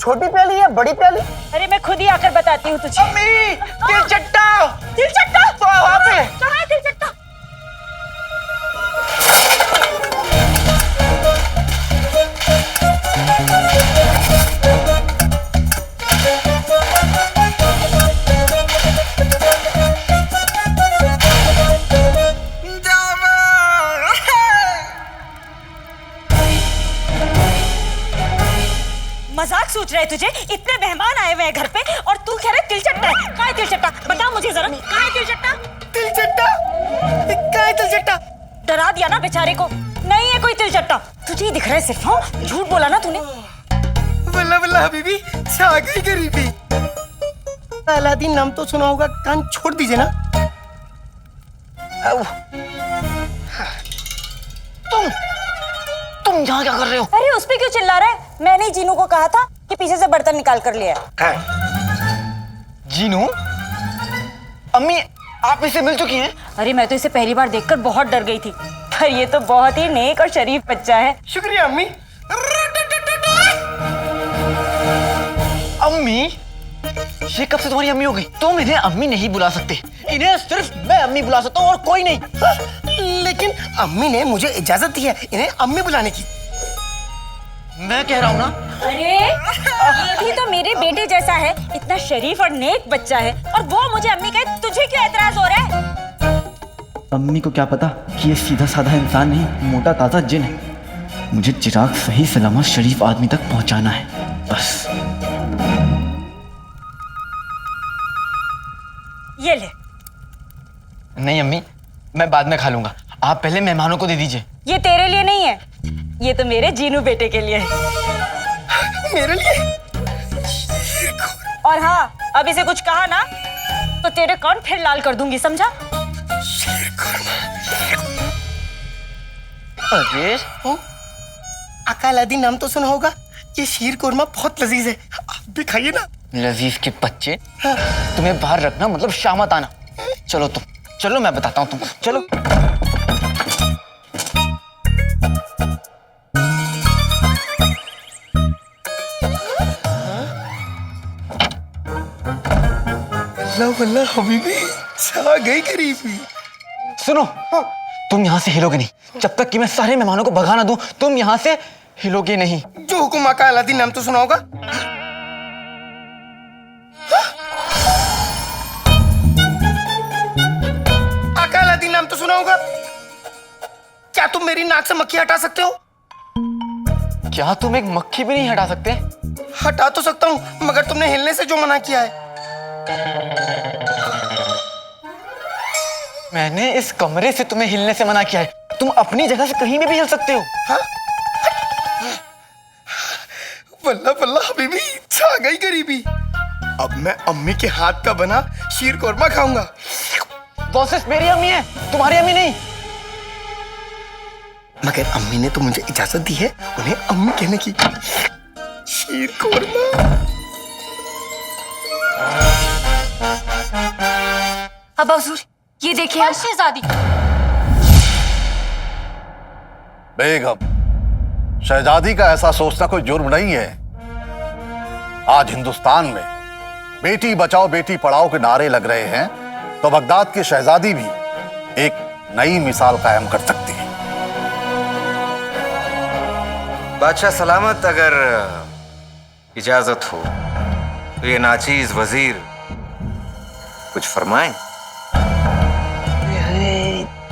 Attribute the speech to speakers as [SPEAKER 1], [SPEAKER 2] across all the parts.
[SPEAKER 1] छोटी प्याली या बड़ी प्याली?
[SPEAKER 2] अरे मैं खुद ही आकर बताती हूँ तुझे।
[SPEAKER 1] अम्मी, तिलचट्टा।
[SPEAKER 2] तिलचट्टा?
[SPEAKER 1] वहाँ पे।
[SPEAKER 2] कहाँ है तिलचट्टा? मजाक सोच रहे तुझे? इतने मेहमान आए हुए हैं घर पे और तू कह रहे तिलचट्टा है। कहाँ है तिलचट्टा? बता मुझे जरा, कहाँ है तिलचट्टा?
[SPEAKER 1] तिलचट्टा? क्या है तिलचट्टा?
[SPEAKER 2] डरा दिया ना बेचारे को। नहीं है कोई तिलचट्टा। तुझे ही दिख रहा है सिर्फ। हाँ, झूठ बोला ना तूने।
[SPEAKER 1] वल्ला वल्ला हबीबी, छा गई गरीबी। अलादीन नाम तो सुना होगा, कान छोड़ दीजिए ना। तुम यहाँ क्या कर रहे हो?
[SPEAKER 2] अरे उस पे क्यों चिल्ला रहा है? मैंने ही जीनू को कहा था कि पीछे से बर्तन निकाल कर लिया है।
[SPEAKER 1] जीनू? अम्मी, आप इससे मिल चुकी हैं?
[SPEAKER 2] अरे मैं तो इसे पहली बार देखकर बहुत डर गई थी, पर ये तो बहुत ही नेक और शरीफ बच्चा है।
[SPEAKER 1] शुक्रिया अम्मी। अम्मी, ये कब से तुम्हारी अम्मी हो गई? तुम इन्हें अम्मी नहीं बुला सकते, इन्हें सिर्फ मैं अम्मी बुला सकता हूँ और कोई नहीं। लेकिन अम्मी ने मुझे इजाजत दी है इन्हें अम्मी बुलाने की। मैं कह रहा हूँ ना।
[SPEAKER 2] अरे ये भी तो मेरे बेटे जैसा है, इतना शरीफ और नेक बच्चा है, और वो मुझे अम्मी कहे, तुझे क्यों एतराज हो रहा है?
[SPEAKER 3] अम्मी को क्या पता कि ये सीधा साधा इंसान नहीं, मोटा ताजा जिन है। मुझे चिराग सही सलामत शरीफ आदमी तक पहुंचाना है, बस।
[SPEAKER 2] ये ले।
[SPEAKER 1] नहीं अम्मी, मैं बाद में खा लूंगा, आप पहले मेहमानों को दे दीजिए।
[SPEAKER 2] ये तेरे लिए नहीं है, ये तो मेरे जीनू बेटे के लिए है।
[SPEAKER 1] मेरे लिए?
[SPEAKER 2] और हाँ, अब इसे कुछ कहा ना तो तेरे कान फिर लाल कर दूंगी, समझा?
[SPEAKER 1] अरे
[SPEAKER 4] आका अलादीन नाम तो सुना होगा, ये शीर कोरमा बहुत लजीज है, आप भी खाइए ना।
[SPEAKER 1] लजीज के बच्चे, तुम्हें बाहर रखना मतलब शामत आना। चलो तुम, चलो मैं बताता हूँ तुमको, चलो।
[SPEAKER 4] वल्ला हबीबी, छा गई गरीबी।
[SPEAKER 1] सुनो, तुम यहाँ से हिलोगे नहीं जब तक कि मैं सारे मेहमानों को भगा ना दूं। तुम यहाँ से हिलोगे नहीं।
[SPEAKER 4] जो हुकुम आका अलादीन नाम तो सुना होगा। आका अलादीन नाम तो सुना होगा। क्या तुम मेरी नाक से मक्खी हटा सकते हो?
[SPEAKER 1] क्या तुम एक मक्खी भी नहीं हटा सकते?
[SPEAKER 4] हटा तो सकता हूँ, मगर तुमने हिलने से जो मना किया है।
[SPEAKER 1] मैंने इस कमरे से तुम्हें हिलने से मना किया है, तुम अपनी जगह से कहीं भी हिल सकते हो।
[SPEAKER 4] हाँ? वल्ला वल्ला हबीबी, छा गई गरीबी। अब मैं अम्मी के हाथ का बना शीर कोरमा खाऊंगा।
[SPEAKER 1] बॉसेस मेरी अम्मी है, तुम्हारी अम्मी नहीं।
[SPEAKER 4] मगर अम्मी ने तो मुझे इजाजत दी है उन्हें अम्मी कहने की। शीर कोरमा।
[SPEAKER 2] अब हुजूर, ये देखिए शहजादी।
[SPEAKER 5] बेगम, शहजादी का ऐसा सोचना कोई जुर्म नहीं है। आज हिंदुस्तान में बेटी बचाओ बेटी पढ़ाओ के नारे लग रहे हैं, तो बगदाद की शहजादी भी एक नई मिसाल कायम कर सकती है।
[SPEAKER 6] बादशाह सलामत, अगर इजाजत हो तो ये नाचीज वजीर कुछ फरमाएं।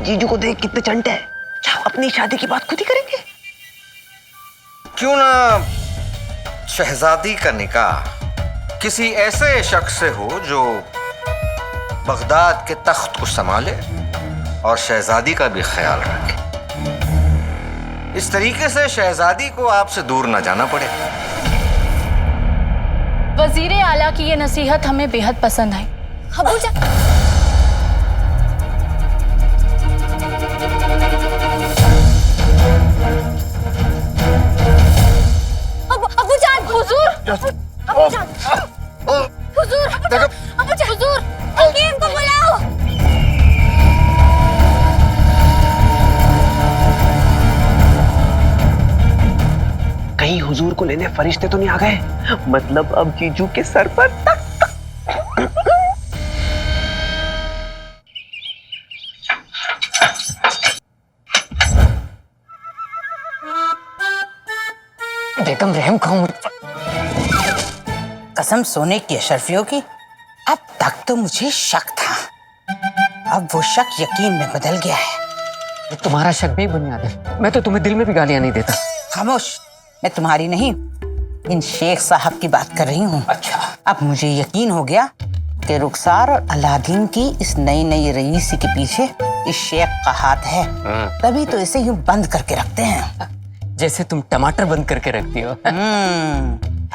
[SPEAKER 1] जीजू को देख कितने चंटे हैं, अपनी शादी की बात खुद ही करेंगे।
[SPEAKER 6] क्यों ना शहजादी का निकाह किसी ऐसे शख्स से हो जो बगदाद के तख्त को संभाले और शहजादी का भी ख्याल रखे। इस तरीके से शहजादी को आपसे दूर न जाना पड़े।
[SPEAKER 7] वजीर आला की ये नसीहत हमें बेहद पसंद आई।
[SPEAKER 2] अबूजा, अबूजान, हुजूर, अबूजान, हुजूर, अबूजान, हुजूर, हकीम को बुलाओ।
[SPEAKER 1] कहीं
[SPEAKER 8] कहीं हुजूर को लेने फरिश्ते तो नहीं आ गए? मतलब अब जीजू के सर पर तक।
[SPEAKER 1] बेगम रहम खाओ मुझ पर।
[SPEAKER 9] कसम सोने की अशरफियों की, अब तक तो मुझे शक था, अब वो शक यकीन में बदल गया है।
[SPEAKER 8] ये तुम्हारा शक भी बुनियाद है। मैं तो तुम्हें दिल में भी गालियां नहीं देता।
[SPEAKER 9] खामोश, मैं तुम्हारी नहीं, इन शेख साहब की बात कर रही हूँ।
[SPEAKER 8] अच्छा,
[SPEAKER 9] अब मुझे यकीन हो गया कि रुखसार और अलादीन की इस नई नई रईसी के पीछे इस शेख का हाथ है, तभी तो इसे यूं बंद करके रखते हैं,
[SPEAKER 8] जैसे तुम टमाटर बंद करके रखती हो।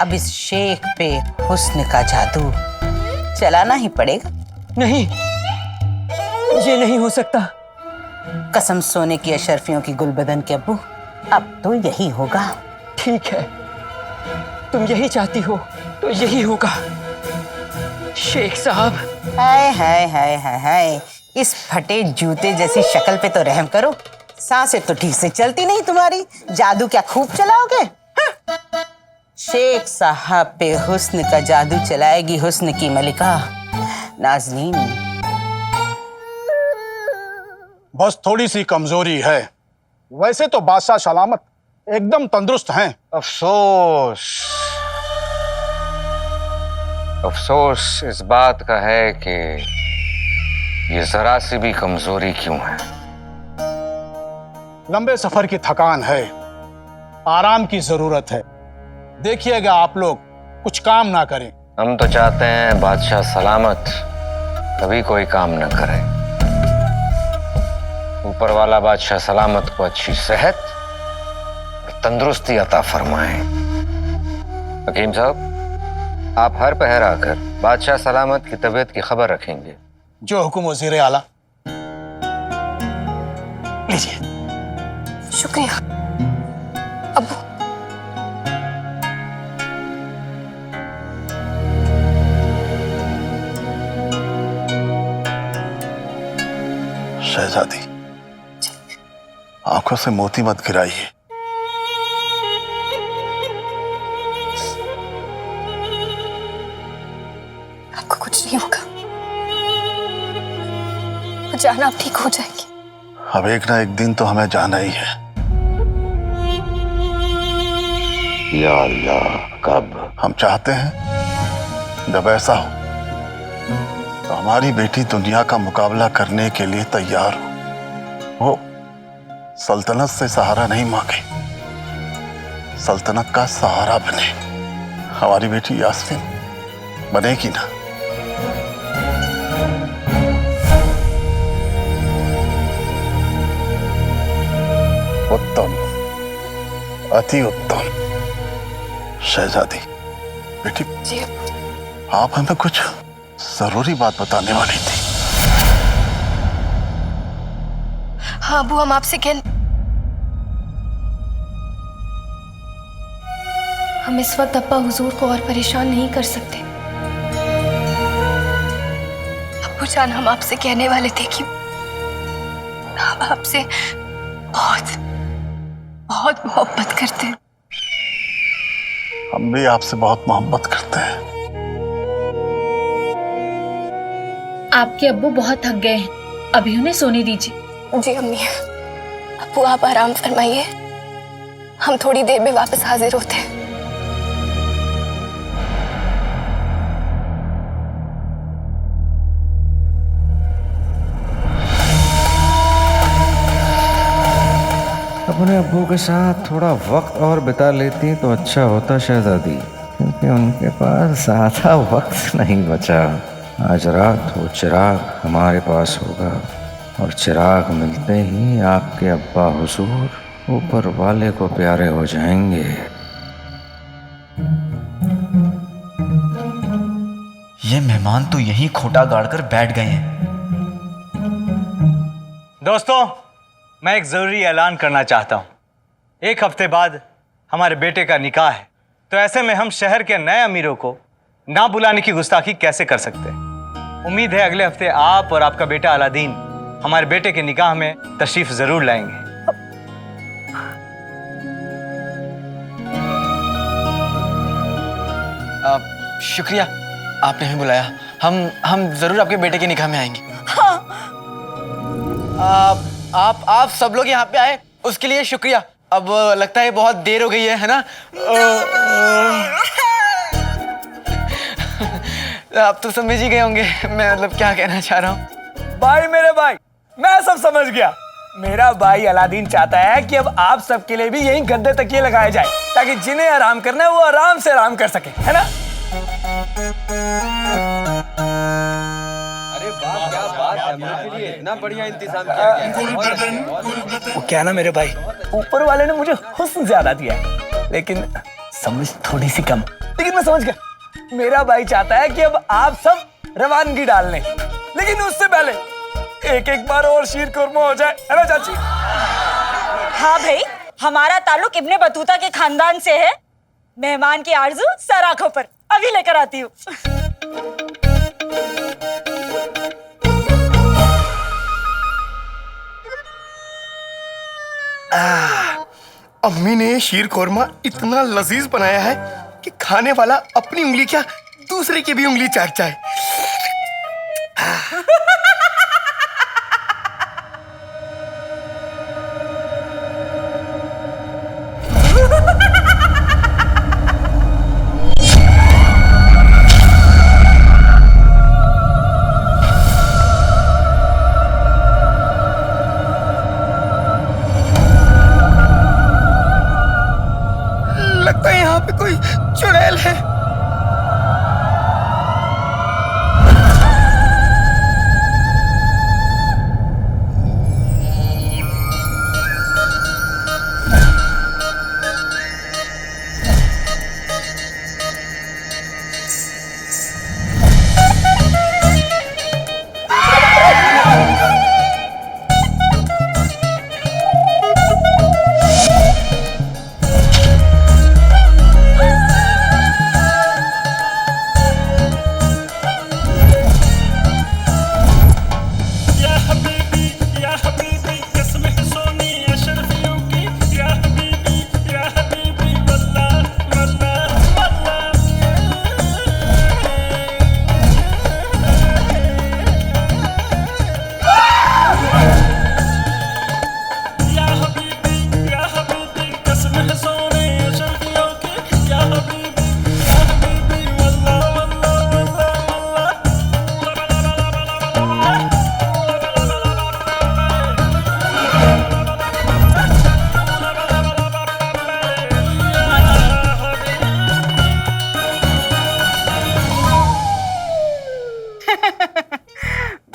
[SPEAKER 9] अब इस शेख पे हुस्न का जादू चलाना ही पड़ेगा।
[SPEAKER 8] नहीं, ये नहीं हो सकता।
[SPEAKER 9] कसम सोने की अशरफियों की गुलबदन के अब्बू, अब तो यही होगा।
[SPEAKER 8] ठीक है, तुम यही चाहती हो तो यही होगा। शेख साहब,
[SPEAKER 9] हाय हाय हाय हाय हाय, इस फटे जूते जैसी शक्ल पे तो रहम करो। सांसें तो ठीक से चलती नहीं तुम्हारी, जादू क्या खूब चलाओगे? हाँ। शेख साहब पे हुस्न का जादू चलाएगी हुस्न की मलिका नाज़नीन।
[SPEAKER 10] बस थोड़ी सी कमजोरी है, वैसे तो बादशाह सलामत एकदम तंदुरुस्त हैं।
[SPEAKER 6] अफसोस अफसोस इस बात का है कि ये जरा सी भी कमजोरी क्यों है।
[SPEAKER 10] लंबे सफर की थकान है, आराम की जरूरत है। देखिएगा आप लोग कुछ काम ना करें।
[SPEAKER 6] हम तो चाहते हैं बादशाह सलामत कभी कोई काम न करे। ऊपर वाला बादशाह सलामत को अच्छी सेहत और तंदुरुस्ती अता फरमाए। हकीम साहब, आप हर पहर आकर बादशाह सलामत की तबीयत की खबर रखेंगे।
[SPEAKER 10] जो हुक्म वज़ीर आला। लीजिए।
[SPEAKER 7] शुक्रिया अब्बू।
[SPEAKER 5] शहजादी, आंखों से मोती मत गिराइए।
[SPEAKER 7] आपको कुछ नहीं होगा, जाना आप ठीक हो जाएगी।
[SPEAKER 5] अब एक ना एक दिन तो हमें जाना ही है। या अल्लाह, कब? हम चाहते हैं जब ऐसा हो तो हमारी बेटी दुनिया का मुकाबला करने के लिए तैयार हो। वो सल्तनत से सहारा नहीं मांगे, सल्तनत का सहारा बने। हमारी बेटी यास्मीन बनेगी ना? उत्तम, अति उत्तम। शहजादी बेटी,
[SPEAKER 7] जी
[SPEAKER 5] आप हमें कुछ जरूरी बात बताने वाली थी।
[SPEAKER 7] हाँ अबू, हम आपसे हम इस वक्त अब्बा हुजूर को और परेशान नहीं कर सकते। अब्बू जान, हम आपसे कहने वाले थे कि हम आपसे बहुत बहुत मोहब्बत करते हैं।
[SPEAKER 5] हम भी आपसे बहुत मोहब्बत करते हैं।
[SPEAKER 7] आपके अब्बू बहुत थक गए हैं, अभी उन्हें सोने दीजिए। जी अम्मी। अब्बू आप आराम फरमाइए, हम थोड़ी देर में वापस हाजिर होते हैं।
[SPEAKER 6] अपने अब्बू के साथ थोड़ा वक्त और बिता लेती तो अच्छा होता शहजादी, क्योंकि उनके पास ज़्यादा वक्त नहीं बचा। आज रात वो चिराग हमारे पास होगा और चिराग मिलते ही आपके अब्बा हुजूर ऊपर वाले को प्यारे हो जाएंगे।
[SPEAKER 3] ये मेहमान तो यहीं खोटा गाड़कर बैठ गए हैं।
[SPEAKER 11] दोस्तों, मैं एक ज़रूरी ऐलान करना चाहता हूँ। एक हफ्ते बाद हमारे बेटे का निकाह है, तो ऐसे में हम शहर के नए अमीरों को ना बुलाने की गुस्ताखी कैसे कर सकते हैं। उम्मीद है अगले हफ्ते आप और आपका बेटा अलादीन हमारे बेटे के निकाह में तशरीफ ज़रूर लाएंगे।
[SPEAKER 3] शुक्रिया, आपने हमें बुलाया। हम जरूर आपके बेटे के निकाह में आएंगे।
[SPEAKER 2] हाँ।
[SPEAKER 3] आप सब लोग यहाँ पे आए उसके लिए शुक्रिया। अब लगता है बहुत देर हो गई है ना? आप तो समझ ही गए होंगे मैं मतलब क्या कहना चाह रहा हूँ।
[SPEAKER 1] भाई मेरे भाई, मैं सब समझ गया। मेरा भाई अलादीन चाहता है कि अब आप सबके लिए भी यही गद्दे तकिए लगाए जाए ताकि जिन्हें आराम करना है वो आराम से आराम कर सके, है ना?
[SPEAKER 12] अरे वाह, क्या बात है, मेरे लिए इतना बढ़िया इंतजाम किया गया है।
[SPEAKER 1] वो क्या ना मेरे भाई, ऊपर वाले ने मुझे हुस्न ज्यादा दिया है लेकिन समझ थोड़ी सी कम। लेकिन मैं समझ गया, मेरा भाई चाहता है कि अब आप सब रवानगी डाल लें, लेकिन उससे पहले एक एक बार और शीर कुरमा हो जाए, है ना चाची?
[SPEAKER 2] हाँ भाई, हमारा ताल्लुक इब्ने बतूता के खानदान से है। मेहमान की आरजू सर आंखों पर, अभी लेकर आती हूँ।
[SPEAKER 4] अम्मी ने शीर कोरमा इतना लजीज बनाया है कि खाने वाला अपनी उंगली क्या दूसरे की भी उंगली चाट जाए। लगता है यहाँ पे कोई चुड़ैल है।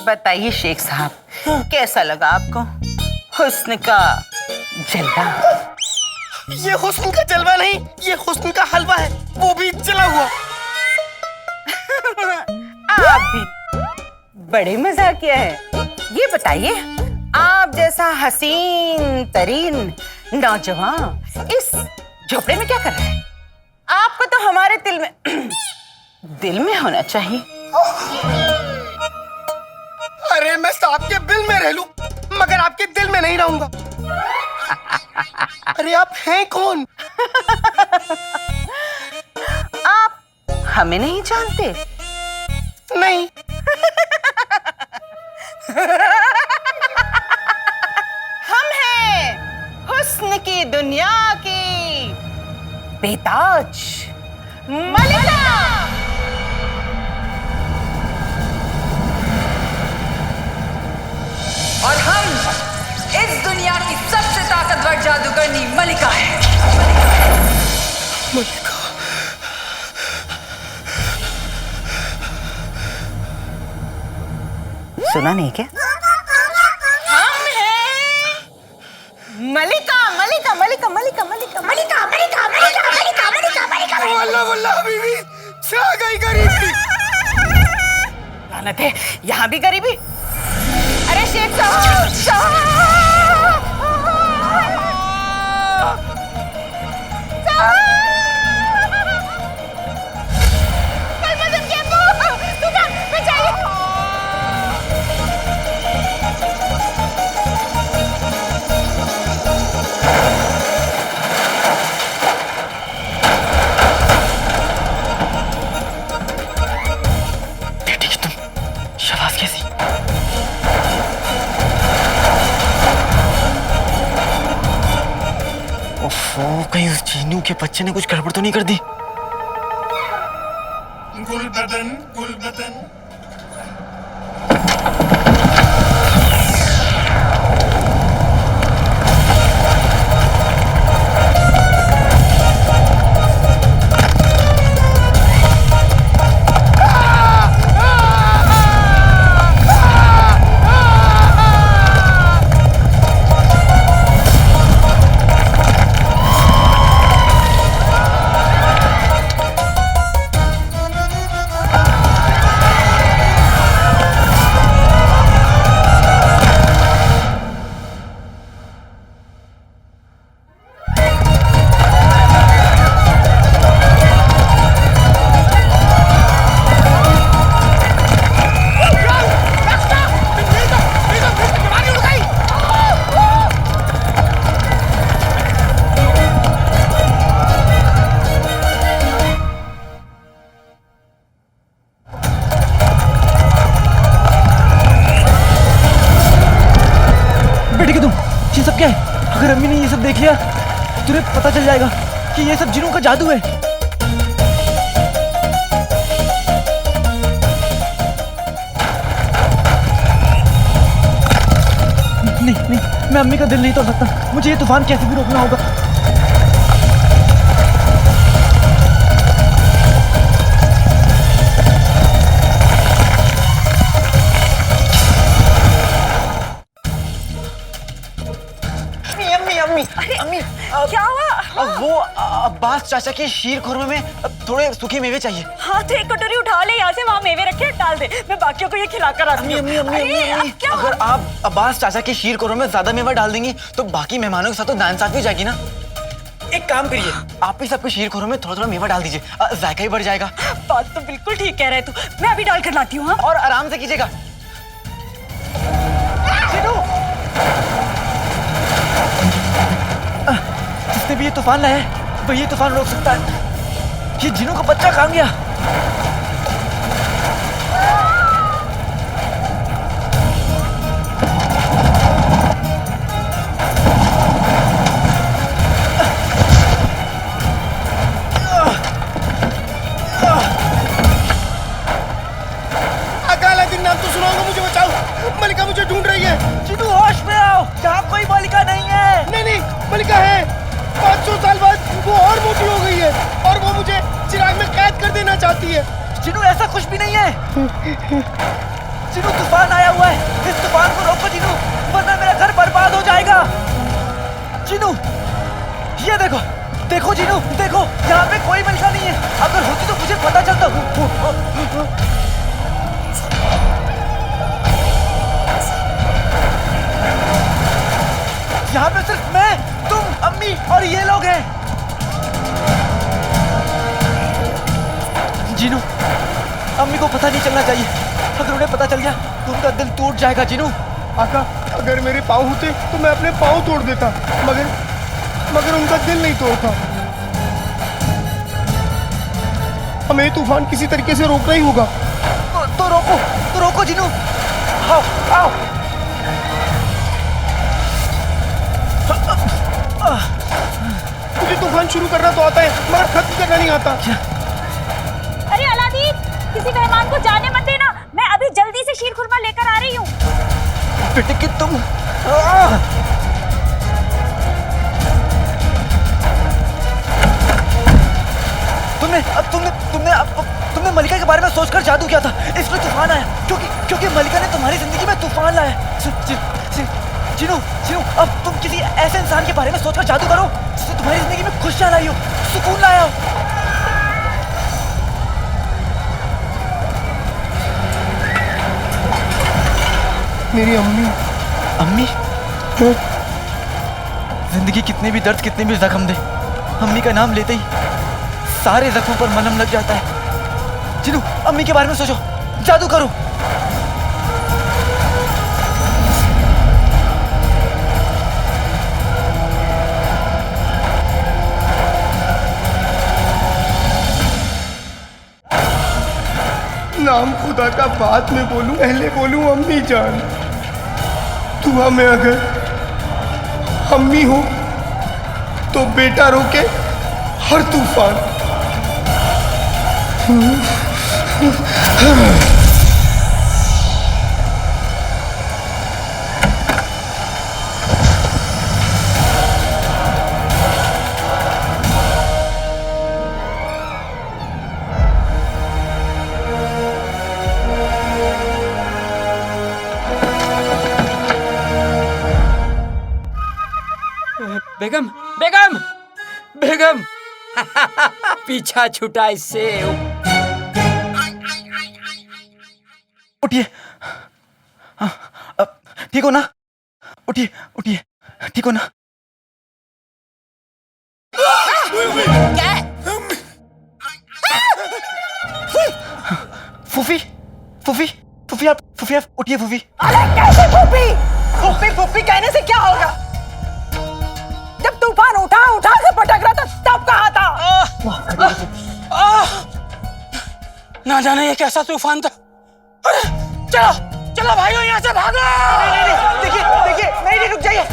[SPEAKER 9] बताइए शेख साहब, कैसा लगा आपको हुस्न का जलवा?
[SPEAKER 4] ये हुस्न का जलवा नहीं, ये हुस्न का हलवा है, वो भी जला हुआ।
[SPEAKER 9] आप भी बड़े मजाकिया है। ये बताइए, आप जैसा हसीन तरीन नौजवान इस झोपड़े में क्या कर रहे हैं? आपको तो हमारे दिल में होना चाहिए।
[SPEAKER 4] अरे मैं सांप के बिल में रह लूं, मगर आपके दिल में नहीं रहूंगा। अरे आप हैं कौन?
[SPEAKER 9] आप हमें नहीं जानते?
[SPEAKER 4] नहीं।
[SPEAKER 9] हम हैं हुस्न की दुनिया की बेताज मलिका।
[SPEAKER 13] और हम इस दुनिया की सबसे ताकतवर जादूगरनी मलिका है।
[SPEAKER 4] मलिका।
[SPEAKER 9] सुना नहीं क्या? हम हैं मलिका मलिका मलिका मलिका मलिका मलिका मलिका मलिका मलिका मलिका मलिका।
[SPEAKER 4] वल्ला वल्ला बीवी, छा गई गरीबी।
[SPEAKER 9] लानत है, यहाँ भी गरीबी। अरे शेख साहब,
[SPEAKER 3] ओफो, कहीं उस चीनू के बच्चे ने कुछ गड़बड़ तो नहीं कर दी?
[SPEAKER 4] गुलबदन गुलबदन।
[SPEAKER 3] अगर अम्मी ने ये सब देख लिया तुझे पता चल जाएगा कि ये सब जिनों का जादू है। नहीं नहीं, मैं अम्मी का दिल नहीं तोड़ सकता। मुझे ये तूफान कैसे भी रोकना होगा। अम्मी
[SPEAKER 2] क्या हुआ?
[SPEAKER 3] वो अब्बास चाचा के शीर खुरमे में थोड़े सूखे मेवे चाहिए।
[SPEAKER 2] हाँ तो एक कटोरी उठा ले यहाँ से, वहाँ मेवे रखे डाल दे, मैं बाकियों को ये खिलाकर आती हूँ।
[SPEAKER 3] अम्मी, अगर आप अब्बास चाचा के शीर खुरमे में ज्यादा मेवा डाल देंगी तो बाकी मेहमानों के साथ तो नाइंसाफी हो जाएगी ना। एक काम करिए, आप ही सबके शीर खुरमे में थोड़ा थोड़ा मेवा डाल दीजिए, जायका ही बढ़ जाएगा।
[SPEAKER 2] बात तो बिल्कुल ठीक कह रहे तू, मैं अभी डाल कर लाती हूँ।
[SPEAKER 3] और आराम से कीजिएगा। जिसने भी ये तूफान लाया है वो ये तूफान रोक सकता है। ये जिनों का बच्चा कहाँ गया?
[SPEAKER 4] अकालादीन नाम तो सुना होगा, मुझे बचाओ, मलिका मुझे ढूंढ रही है।
[SPEAKER 3] जिनू होश में आओ, यहाँ कोई मलिका नहीं है।
[SPEAKER 4] नहीं नहीं, मलिका है। 500 साल बाद वो और मोटी हो गई है और वो मुझे चिराग में कैद कर देना चाहती है।
[SPEAKER 3] जिनू ऐसा कुछ भी नहीं है। जिनू तूफान आया हुआ है, इस तूफान को रोको जिनू, वरना मेरा घर बर्बाद हो जाएगा। जिनू ये देखो, देखो जिनू देखो, यहाँ पे कोई मलिका नहीं है। अगर होती तो मुझे पता चलता। यहाँ पे सिर्फ मैं, तुम, अम्मी और ये लोग हैं। जिनू, अम्मी को पता नहीं चलना चाहिए। अगर उन्हें पता चल गया तो उनका दिल टूट जाएगा। जिनू
[SPEAKER 4] आका, अगर मेरे पाँव होते तो मैं अपने पाँव तोड़ देता, मगर उनका दिल नहीं तोड़ता। हमें तूफान किसी तरीके से रोकना ही होगा।
[SPEAKER 3] तो रोको जिनू। आओ आओ।
[SPEAKER 4] मुझे तूफान शुरू करना तो आता है, मगर खत्म करना नहीं आता।
[SPEAKER 2] अरे अलादीन, किसी मेहमान को जाने मत देना, मैं अभी जल्दी से शीर खुरमा लेकर आ रही हूँ।
[SPEAKER 3] बेटे कि तुम तुमने मलिका के बारे में सोचकर जादू किया था, इसलिए तूफान आया। क्योंकि मलिका ने तुम्हारी जिंदगी में तूफान लाया। जिनू, अब तुम किसी ऐसे इंसान के बारे में सोचकर जादू करो जिसने तुम्हारी जिंदगी में खुशियां लाई हो, सुकून लाया हो।
[SPEAKER 4] मेरी अम्मी
[SPEAKER 3] जिंदगी कितने भी दर्द, कितने भी जख्म दे, अम्मी का नाम लेते ही सारे जख्मों पर मलहम लग जाता है। जिनू, अम्मी के बारे में सोचो, जादू करो।
[SPEAKER 4] नाम खुदा का बात में बोलूं, पहले बोलूं अम्मी जान। दुआ में अगर अम्मी हो तो बेटा रोके हर तूफान।
[SPEAKER 8] बेगम बेगम बेगम पीछा छूटा इससे।
[SPEAKER 3] उठिए। हाँ, ठीक हो ना? उठिए उठिए, ठीक हो ना?
[SPEAKER 9] क्या है?
[SPEAKER 3] फूफी फूफी फूफी आप उठिए फूफी।
[SPEAKER 2] अरे कैसे फूफी? फूफी फूफी कहने से क्या होगा? जब तूफान उठा से पटक रहा था तब कहा था।
[SPEAKER 8] ना जाने ये कैसा तूफान था। अरे चलो चलो भाइयों, यहाँ से भागो।
[SPEAKER 3] देखिए देखिए, नहीं रुक जाइए।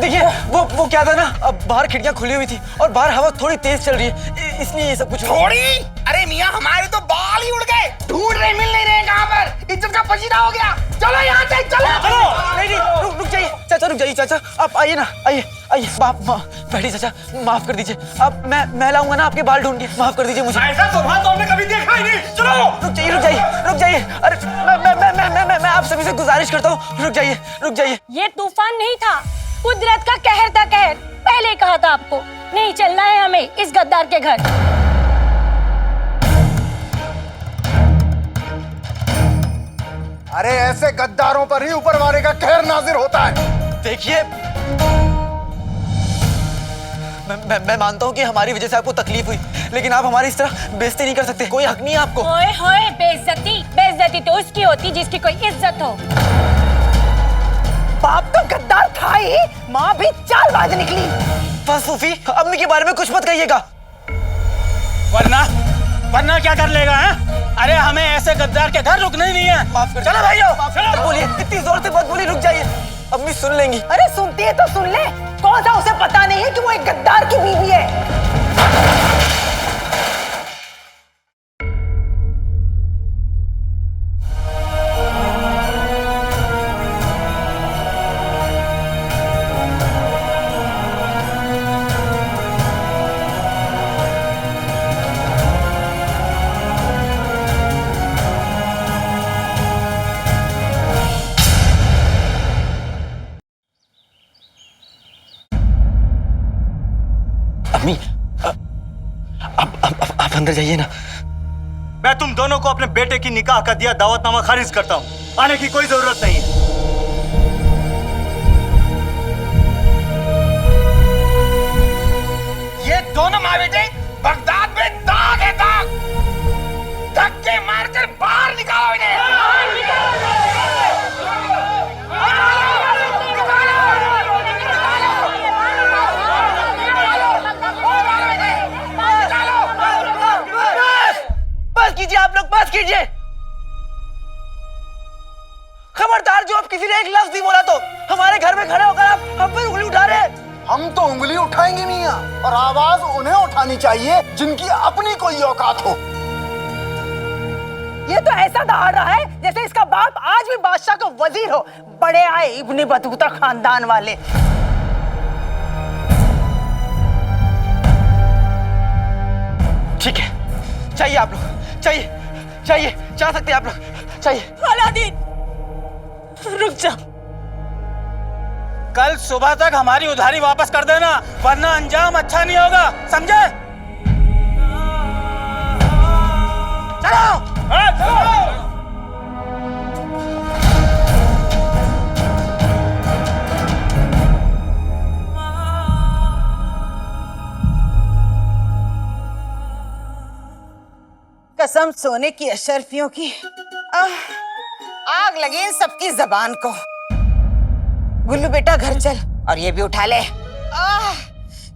[SPEAKER 3] देखिए वो क्या था ना, अब बाहर खिड़कियां खुली हुई थी और बाहर हवा थोड़ी तेज चल रही है, इसलिए ये सब कुछ हुआ।
[SPEAKER 4] थोड़ी? अरे मियाँ, हमारे तो बाल ही उड़ गए, ढूंढ रहे मिल नहीं रहे कहाँ पर। इज्जत का पसीना हो गया। चलो यहाँ से, चलो।
[SPEAKER 3] नहीं रुक जाइए चाचा, रुक जाइए चाचा, आप आइए ना, आइए बैठिए चाचा, माफ कर दीजिए। अब मैं लाऊंगा ना आपके बाल ढूंढ के, माफ कर दीजिए मुझे।
[SPEAKER 4] ऐसा तूफान तो हमने कभी देखा ही नहीं। चलो
[SPEAKER 3] रुक जाइए। अरे मैं आप सभी से गुजारिश करता हूँ, रुक जाइए।
[SPEAKER 7] ये तूफान नहीं था, कुदरत का कहर था, कहर। पहले कहा था आपको, नहीं चलना है हमें इस गद्दार के घर।
[SPEAKER 5] अरे ऐसे गद्दारों पर ही ऊपर वाले का कहर नाजिर होता है।
[SPEAKER 3] देखिए, मैं मानता हूँ कि हमारी वजह से आपको तकलीफ हुई, लेकिन आप हमारी इस तरह बेइज्जती नहीं कर सकते। कोई हक नहीं है आपको।
[SPEAKER 7] ओए होए, बेइज्जती तो उसकी होती जिसकी कोई इज्जत हो।
[SPEAKER 2] बाप तो गद्दार था ही, माँ भी चालबाज निकली।
[SPEAKER 3] बस फूफी, अम्मी के बारे में कुछ मत कहिएगा।
[SPEAKER 8] वरना क्या कर लेगा है? अरे हमें ऐसे गद्दार के घर रुकना ही नहीं है।
[SPEAKER 3] माफ कर,
[SPEAKER 8] चलो भाइयों,
[SPEAKER 3] चलो। बोलिए, इतनी जोर से मत बोलिए, रुक जाइए, अम्मी सुन लेंगी।
[SPEAKER 2] अरे सुनती है तो सुन ले, कौन सा उसे पता नहीं है कि वो एक गद्दार की बीवी है।
[SPEAKER 3] अम्मी, आप अंदर जाइए ना।
[SPEAKER 11] मैं तुम दोनों को अपने बेटे की निकाह का दिया दावतनामा खारिज करता हूँ। आने की कोई जरूरत नहीं है।
[SPEAKER 4] ये दोनों माँ बेटे बगदाद में दाग है, दाग। धक्के मारकर बाहर निकालो इन्हें।
[SPEAKER 3] बस कीजिए आप लोग, बस कीजिए। खबरदार, जो आप किसी ने एक लफ्ज नहीं बोला तो हमारे घर में खड़े होकर आप हम पर उंगली उठा रहे हैं।
[SPEAKER 5] हम तो उंगली उठाएंगे नहीं, और आवाज उन्हें उठानी चाहिए जिनकी अपनी कोई औकात हो।
[SPEAKER 2] ये तो ऐसा दहाड़ रहा है जैसे इसका बाप आज भी बादशाह का वजीर हो। बड़े आए इब्ने बतूता खानदान वाले।
[SPEAKER 3] ठीक है, चाहिए आप लोग, चाहिए जा सकते हैं आप लोग, चाहिए।
[SPEAKER 2] अलादीन, रुक जा।
[SPEAKER 8] कल सुबह तक हमारी उधारी वापस कर देना, वरना अंजाम अच्छा नहीं होगा, समझे? चलो।
[SPEAKER 9] कसम सोने की अशरफियों की, आग लगे इन सबकी जबान को। गुल्लू बेटा घर चल और ये भी उठा ले।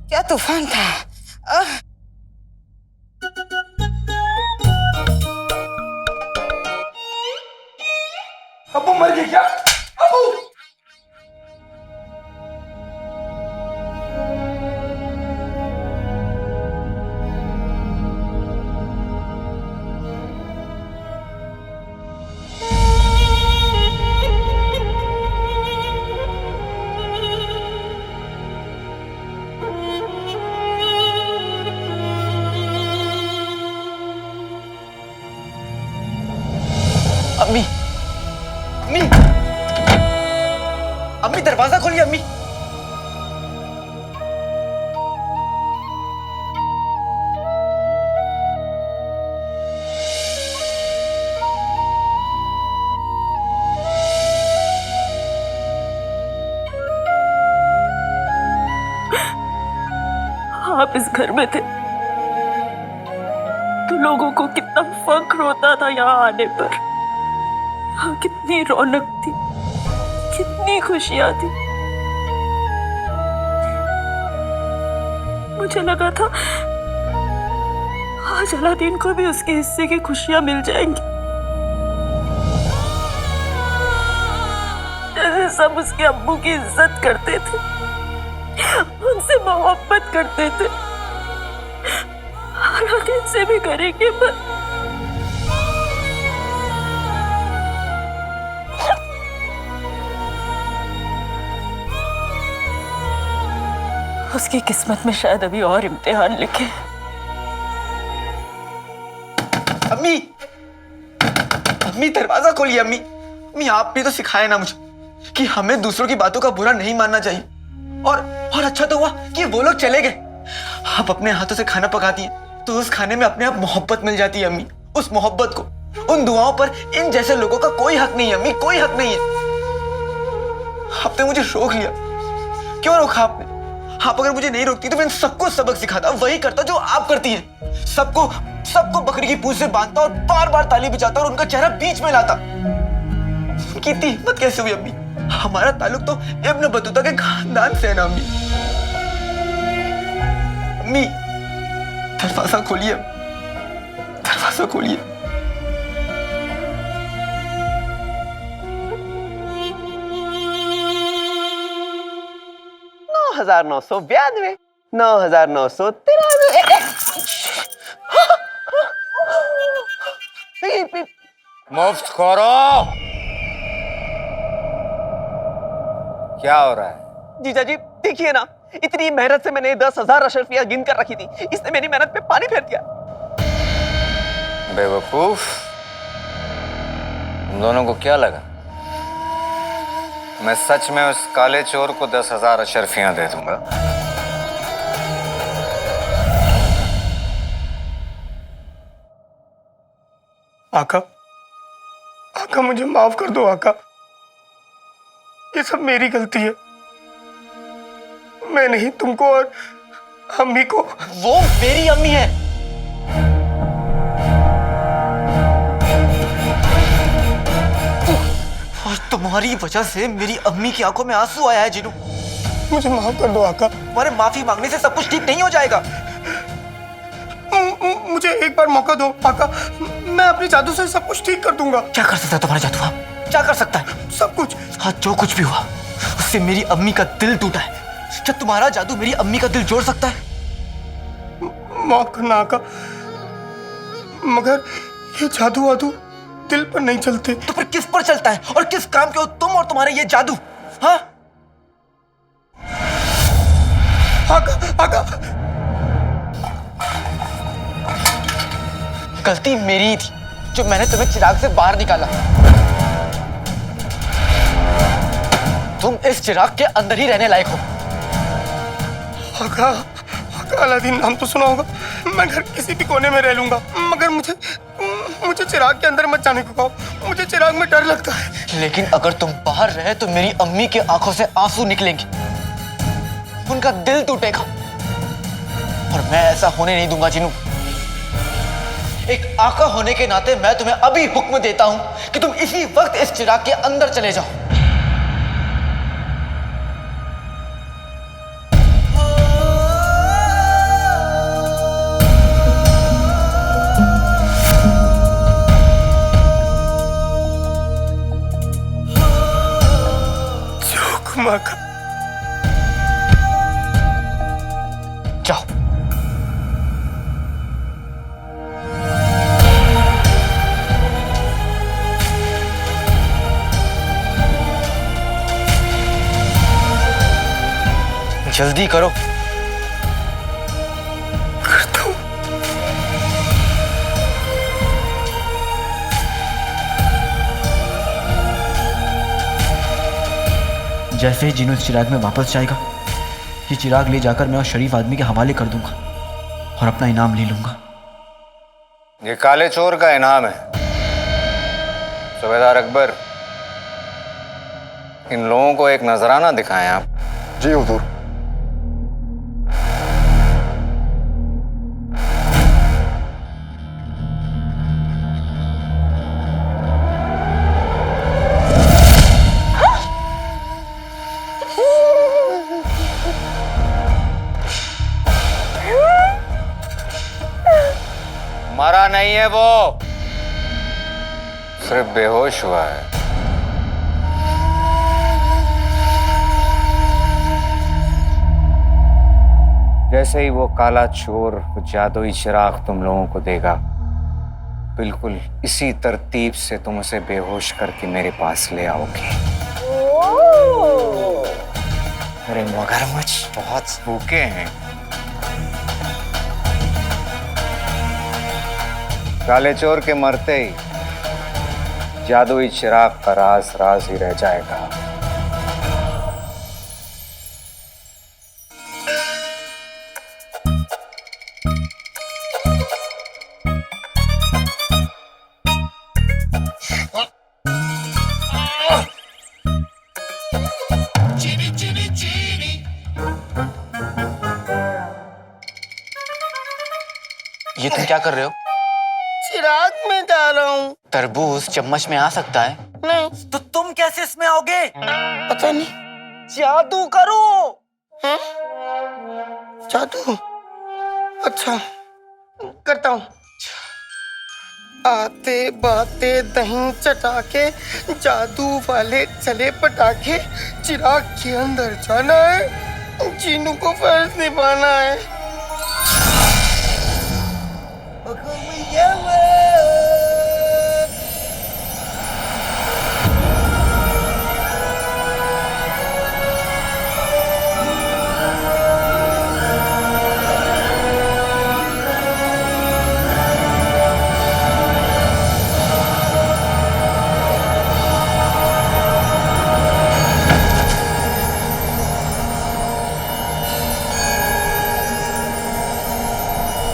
[SPEAKER 9] क्या तूफान था।
[SPEAKER 4] अब्बू मर गई क्या? अब्बू
[SPEAKER 1] अम्मी, अम्मी, अम्मी दरवाजा खोलिए अम्मी।
[SPEAKER 8] आप इस घर में थे तो लोगों को कितना फख्र होता था यहाँ आने पर। यहाँ कितनी रौनक थी, कितनी खुशियां थी। मुझे लगा था आज अलादीन को भी उसके हिस्से की खुशियां मिल जाएंगी। जैसे सब उसके अब्बू की इज्जत करते थे, उनसे मोहब्बत करते थे, अलादीन से भी करेंगे। पर उसकी किस्मत में शायद अभी और इम्तिहान लिखे।
[SPEAKER 1] अम्मी, अम्मी दरवाजा खोलिए अम्मी। अम्मी आपने तो सिखाया ना मुझे कि हमें दूसरों की बातों का बुरा नहीं मानना चाहिए। और अच्छा तो हुआ कि वो लोग चले गए। आप अपने हाथों से खाना पकाती हैं तो उस खाने में अपने आप मोहब्बत मिल जाती है अम्मी। उस मोहब्बत को, उन दुआओं पर इन जैसे लोगों का कोई हक नहीं है अम्मी, कोई हक नहीं है। आपने मुझे रोक लिया, क्यों रोका आपने? आप अगर मुझे नहीं रोकती तो मैं सबको सबक सिखाता, वही करता जो आप करती हैं। सबको बकरी की पूंछ से बांधता और बार बार ताली बजाता और उनका चेहरा बीच में लाता। कितनी हिम्मत कैसे हुई अम्मी? हमारा ताल्लुक तो इब्न बतूता के खानदान से है ना अम्मी। अम्मी दरवाजा खोलिए, दरवाजा खोलिए।
[SPEAKER 3] 9,992, 9,993।
[SPEAKER 6] मुफ्त खोरो, क्या हो रहा है?
[SPEAKER 3] जीजा जी देखिए ना, इतनी मेहनत से मैंने 10,000 अशरफिया गिन कर रखी थी, इसने मेरी मेहनत पे पानी फेर दिया।
[SPEAKER 6] बेवकूफ, तुम दोनों को क्या लगा मैं सच में उस काले चोर को 10,000 अशरफियां दे दूंगा?
[SPEAKER 4] आका मुझे माफ कर दो आका, ये सब मेरी गलती है। मैं नहीं तुमको और अम्मी को।
[SPEAKER 1] वो मेरी अम्मी है। और तुम्हारी वजह से मेरी अम्मी की आंखों में आंसू आया है जिनू।
[SPEAKER 4] मुझे माफ कर दो आका।
[SPEAKER 1] तुम्हारे माफी मांगने से सब कुछ ठीक नहीं हो जाएगा।
[SPEAKER 4] मुझे एक बार मौका दो आका, मैं अपने जादू से सब कुछ ठीक कर दूंगा।
[SPEAKER 1] क्या कर सकता है तुम्हारा जादू? आप क्या कर सकता है?
[SPEAKER 4] सब कुछ।
[SPEAKER 1] हाँ, जो कुछ भी हुआ उससे मेरी अम्मी का दिल टूटा है। क्या तुम्हारा जादू मेरी अम्मी का दिल जोड़ सकता है?
[SPEAKER 4] माफ करना आका, मगर ये जादू वादू दिल पर नहीं चलते।
[SPEAKER 1] तो फिर किस पर चलता है? और किस काम के हो तुम और तुम्हारे ये जादू? हाँ
[SPEAKER 4] आका,
[SPEAKER 1] गलती मेरी ही थी जो मैंने तुम्हें चिराग से बाहर निकाला। तुम इस चिराग के अंदर ही रहने लायक हो।
[SPEAKER 4] आका, अलादीन नाम तो सुना होगा। मैं घर किसी भी कोने में रह लूंगा, मगर मुझे चिराग के अंदर मत जाने को कहो। मुझे चिराग में डर लगता है।
[SPEAKER 1] लेकिन अगर तुम बाहर रहे तो मेरी अम्मी की आंखों से आंसू निकलेंगे, उनका दिल टूटेगा, और मैं ऐसा होने नहीं दूंगा जिनू। एक आका होने के नाते मैं तुम्हें अभी हुक्म देता हूं कि तुम इसी वक्त इस चिराग के अंदर चले जाओ। जाओ। जल्दी करो।
[SPEAKER 4] करता हूं।
[SPEAKER 3] जैसे ही जिनू इस चिराग में वापस जाएगा, ये चिराग ले जाकर मैं उस शरीफ आदमी के हवाले कर दूंगा और अपना इनाम ले लूंगा।
[SPEAKER 6] ये काले चोर का इनाम है। सूबेदार अकबर, इन लोगों को एक नजराना दिखाएं आप।
[SPEAKER 4] जी हुजूर।
[SPEAKER 6] मरा नहीं है वो, सिर्फ बेहोश हुआ है। जैसे ही वो काला चोर वो जादुई चिराग तुम लोगों को देगा, बिल्कुल इसी तरतीब से तुम उसे बेहोश करके मेरे पास ले आओगे। अरे मगरमच्छ बहुत भूखे हैं। काले चोर के मरते ही जादुई चिराग का राज राज ही रह जाएगा।
[SPEAKER 3] ये तुम क्या कर रहे हो?
[SPEAKER 1] चिराग में जा रहा हूँ।
[SPEAKER 3] तरबूज चम्मच में आ सकता है।
[SPEAKER 1] नहीं।
[SPEAKER 3] तो तुम कैसे इसमें आओगे?
[SPEAKER 1] पता नहीं।
[SPEAKER 3] जादू करो।
[SPEAKER 1] हैं? जादू? अच्छा, करता हूँ। आते बाते दही चटाके, जादू वाले चले पटाखे, चिराग के अंदर जाना है, जीनू को फर्ज निभाना है।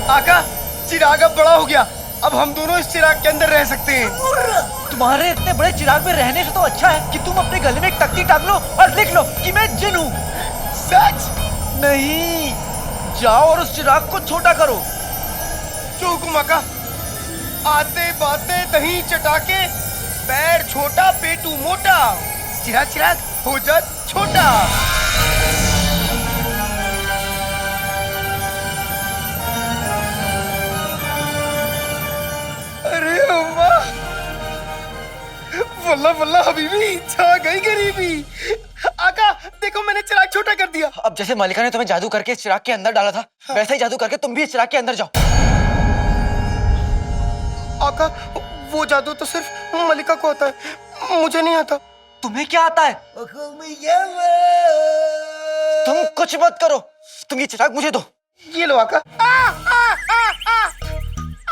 [SPEAKER 1] आका, चिराग अब बड़ा हो गया। अब हम दोनों इस चिराग के अंदर रह सकते हैं।
[SPEAKER 3] तुम्हारे इतने बड़े चिराग में रहने से तो अच्छा है कि तुम अपने गले में एक तख्ती टांग लो और लिख लो कि मैं जिन हूँ।
[SPEAKER 1] सच?
[SPEAKER 3] नहीं, जाओ और उस चिराग को छोटा करो।
[SPEAKER 1] जो हुकुम आका। आते बाते दही चटाके, पैर छोटा पेटू मोटा, चिराग चिराग हो जा छोटा। अरे अम्मा, वल्ला वल्ला हबीबी, छा गई गरीबी। आका देखो, मैंने चिराग छोटा कर दिया।
[SPEAKER 3] अब जैसे मलिका ने तुम्हें जादू करके इस चिराग के अंदर डाला था, वैसे ही जादू करके तुम भी इस चिराग के अंदर जाओ।
[SPEAKER 1] आका, वो जादू तो सिर्फ मलिका को आता है, मुझे नहीं आता।
[SPEAKER 3] तुम्हें क्या आता है? तुम कुछ मत करो, तुम ये चिराग मुझे दो।
[SPEAKER 1] ये लो आका।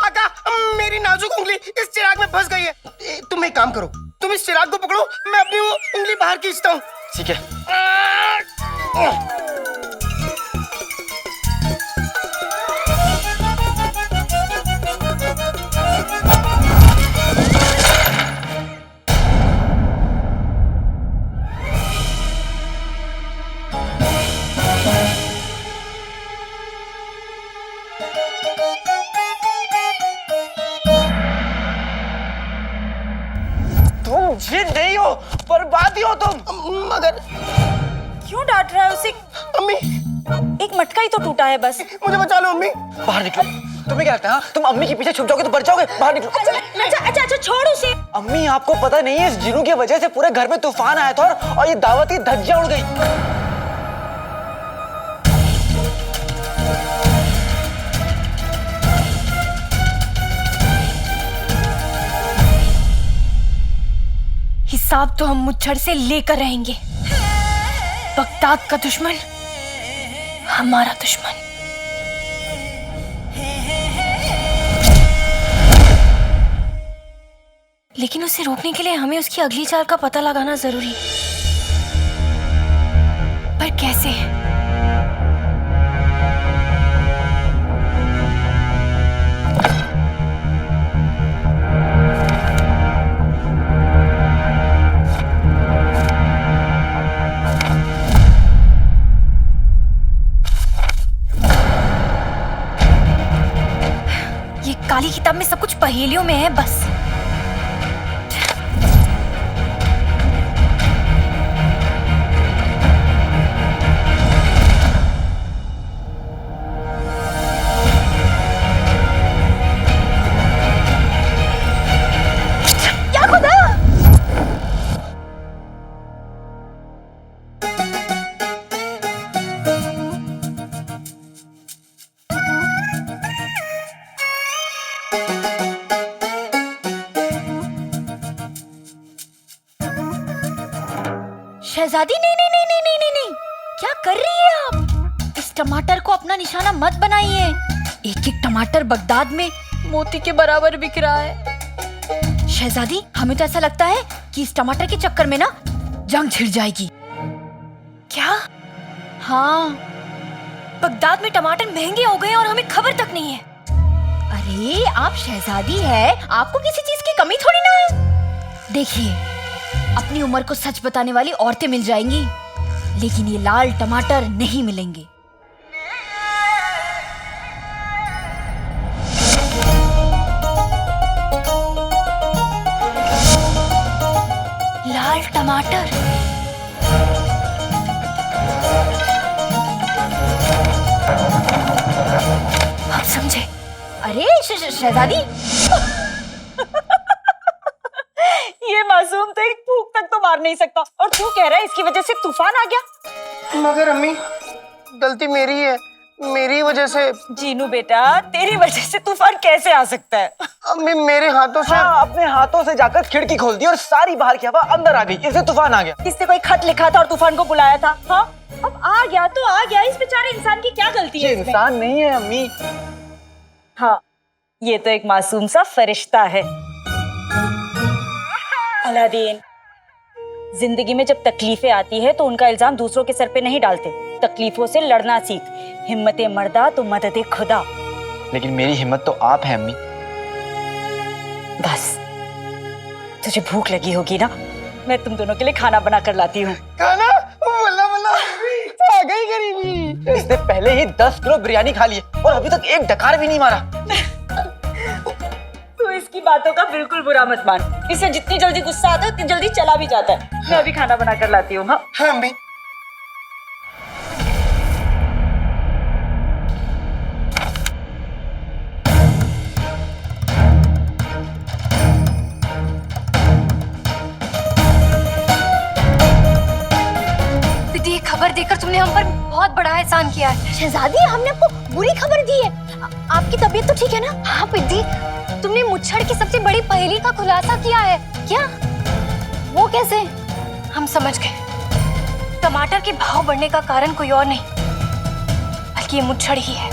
[SPEAKER 1] आका, मेरी नाजुक उंगली इस चिराग में फंस गई है। तुम एक काम करो, तुम इस चिराग को पकड़ो, मैं अपनी वो उंगली बाहर खींचता हूँ।
[SPEAKER 3] ठीक है। तुम जिन नहीं हो, बर्बादी हो तुम।
[SPEAKER 1] मगर
[SPEAKER 2] क्यों डांट रहा है उसे?
[SPEAKER 1] अम्मी,
[SPEAKER 2] एक मटका ही तो टूटा है बस।
[SPEAKER 1] मुझे बचा लो अम्मी।
[SPEAKER 3] बाहर निकलो। तुम्हें क्या लगता है? तुम अम्मी के पीछे छुप जाओगे तो बच जाओगे। बाहर निकलो।
[SPEAKER 2] अच्छा छोड़ उसे।
[SPEAKER 3] अम्मी, आपको पता नहीं है, इस जिनू की वजह से पूरे घर में तूफान आया था और ये दावत की धज्जियां उड़ गई।
[SPEAKER 7] हिसाब तो हम मुच्छर से लेकर रहेंगे। बगदाद का दुश्मन हमारा दुश्मन। लेकिन उसे रोकने के लिए हमें उसकी अगली चाल का पता लगाना जरूरी है। कैसे? ये काली किताब में सब कुछ पहेलियों में है बस। शहजादी, नहीं नहीं नहीं नहीं नहीं नहीं नहीं, क्या कर रही है आप? इस टमाटर को अपना निशाना मत बनाइए। एक एक टमाटर बगदाद में मोती के बराबर बिक रहा है। शहजादी, हमें तो ऐसा लगता है कि इस टमाटर के चक्कर में ना जंग छिड़ जाएगी। क्या? हाँ, बगदाद में टमाटर महंगे हो गए और हमें खबर तक नहीं है। अरे आप शहजादी है, आपको किसी चीज की कमी थोड़ी ना है। देखिए, अपनी उम्र को सच बताने वाली औरतें मिल जाएंगी, लेकिन ये लाल टमाटर नहीं मिलेंगे। लाल टमाटर। आप समझे? अरे शहजादी,
[SPEAKER 2] ये मासूम तो एक फूंक तक तो मार नहीं सकता, और तू कह रहा है इसकी वजह से तूफान आ गया।
[SPEAKER 1] मगर अम्मी, गलती मेरी है, मेरी वजह से।
[SPEAKER 2] जीनू बेटा, तेरी वजह से तूफान कैसे आ सकता है?
[SPEAKER 1] अम्मी, मेरे हाथों से।
[SPEAKER 3] हाँ, अपने हाथों से जाकर खिड़की खोल दी और सारी बाहर की हवा अंदर आ गई, इससे तूफान आ गया।
[SPEAKER 2] किसने कोई खत लिखा था और तूफान को बुलाया था? हाँ, अब आ गया तो आ गया, इस बेचारे इंसान की क्या गलती है?
[SPEAKER 3] ये इंसान नहीं है अम्मी।
[SPEAKER 2] हाँ, ये तो एक मासूम सा फरिश्ता है। अलादीन, जिंदगी में जब तकलीफें आती है तो उनका इल्जाम दूसरों के सर पे नहीं डालते। तकलीफों से लड़ना सीख। हिम्मते मर्दा तो मददे खुदा।
[SPEAKER 3] लेकिन मेरी हिम्मत तो आप हैं अम्मी।
[SPEAKER 2] बस, तुझे भूख लगी होगी ना, मैं तुम दोनों के लिए खाना बना कर लाती हूँ।
[SPEAKER 1] खाना? वल्ला वल्ला, आ गई गरीबी।
[SPEAKER 3] इसने पहले ही 10 किलो बिरयानी खा ली और अभी तक एक डकार भी नहीं मारा।
[SPEAKER 2] तू इसकी बातों का बिल्कुल बुरा मत मान। इसे जितनी जल्दी गुस्सा आता है उतनी जल्दी चला भी जाता है। मैं अभी खाना बना कर लाती हूँ। हाँ
[SPEAKER 1] हाँ अम्मी।
[SPEAKER 7] दीदी, खबर देकर तुमने हम पर बहुत बड़ा एहसान किया है। शहजादी, हमने आपको बुरी खबर दी है। आपकी तबीयत तो ठीक है ना? हाँ पिद्दी, तुमने मुच्छड़ की सबसे बड़ी पहेली का खुलासा किया है। क्या? वो कैसे? हम समझ गए। टमाटर के भाव बढ़ने का कारण कोई और नहीं बल्कि ये मुच्छड़ ही है।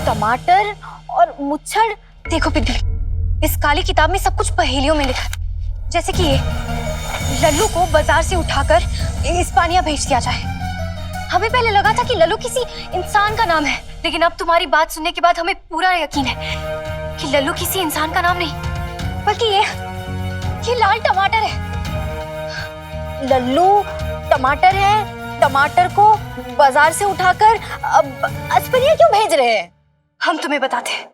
[SPEAKER 7] टमाटर और मुच्छड़? देखो पिद्दी, इस काली किताब में सब कुछ पहेलियों में लिखा है। जैसे कि ये, लल्लू को बाजार से उठाकर इस्पानिया भेज दिया जाए। हमें पहले लगा था कि लल्लू किसी इंसान का नाम है, लेकिन अब तुम्हारी बात सुनने के बाद हमें पूरा यकीन है कि लल्लू किसी इंसान का नाम नहीं बल्कि ये लाल टमाटर है।
[SPEAKER 2] लल्लू टमाटर है। टमाटर को बाजार से उठाकर इस्पानिया क्यों भेज रहे हैं?
[SPEAKER 7] हम तुम्हें बताते हैं।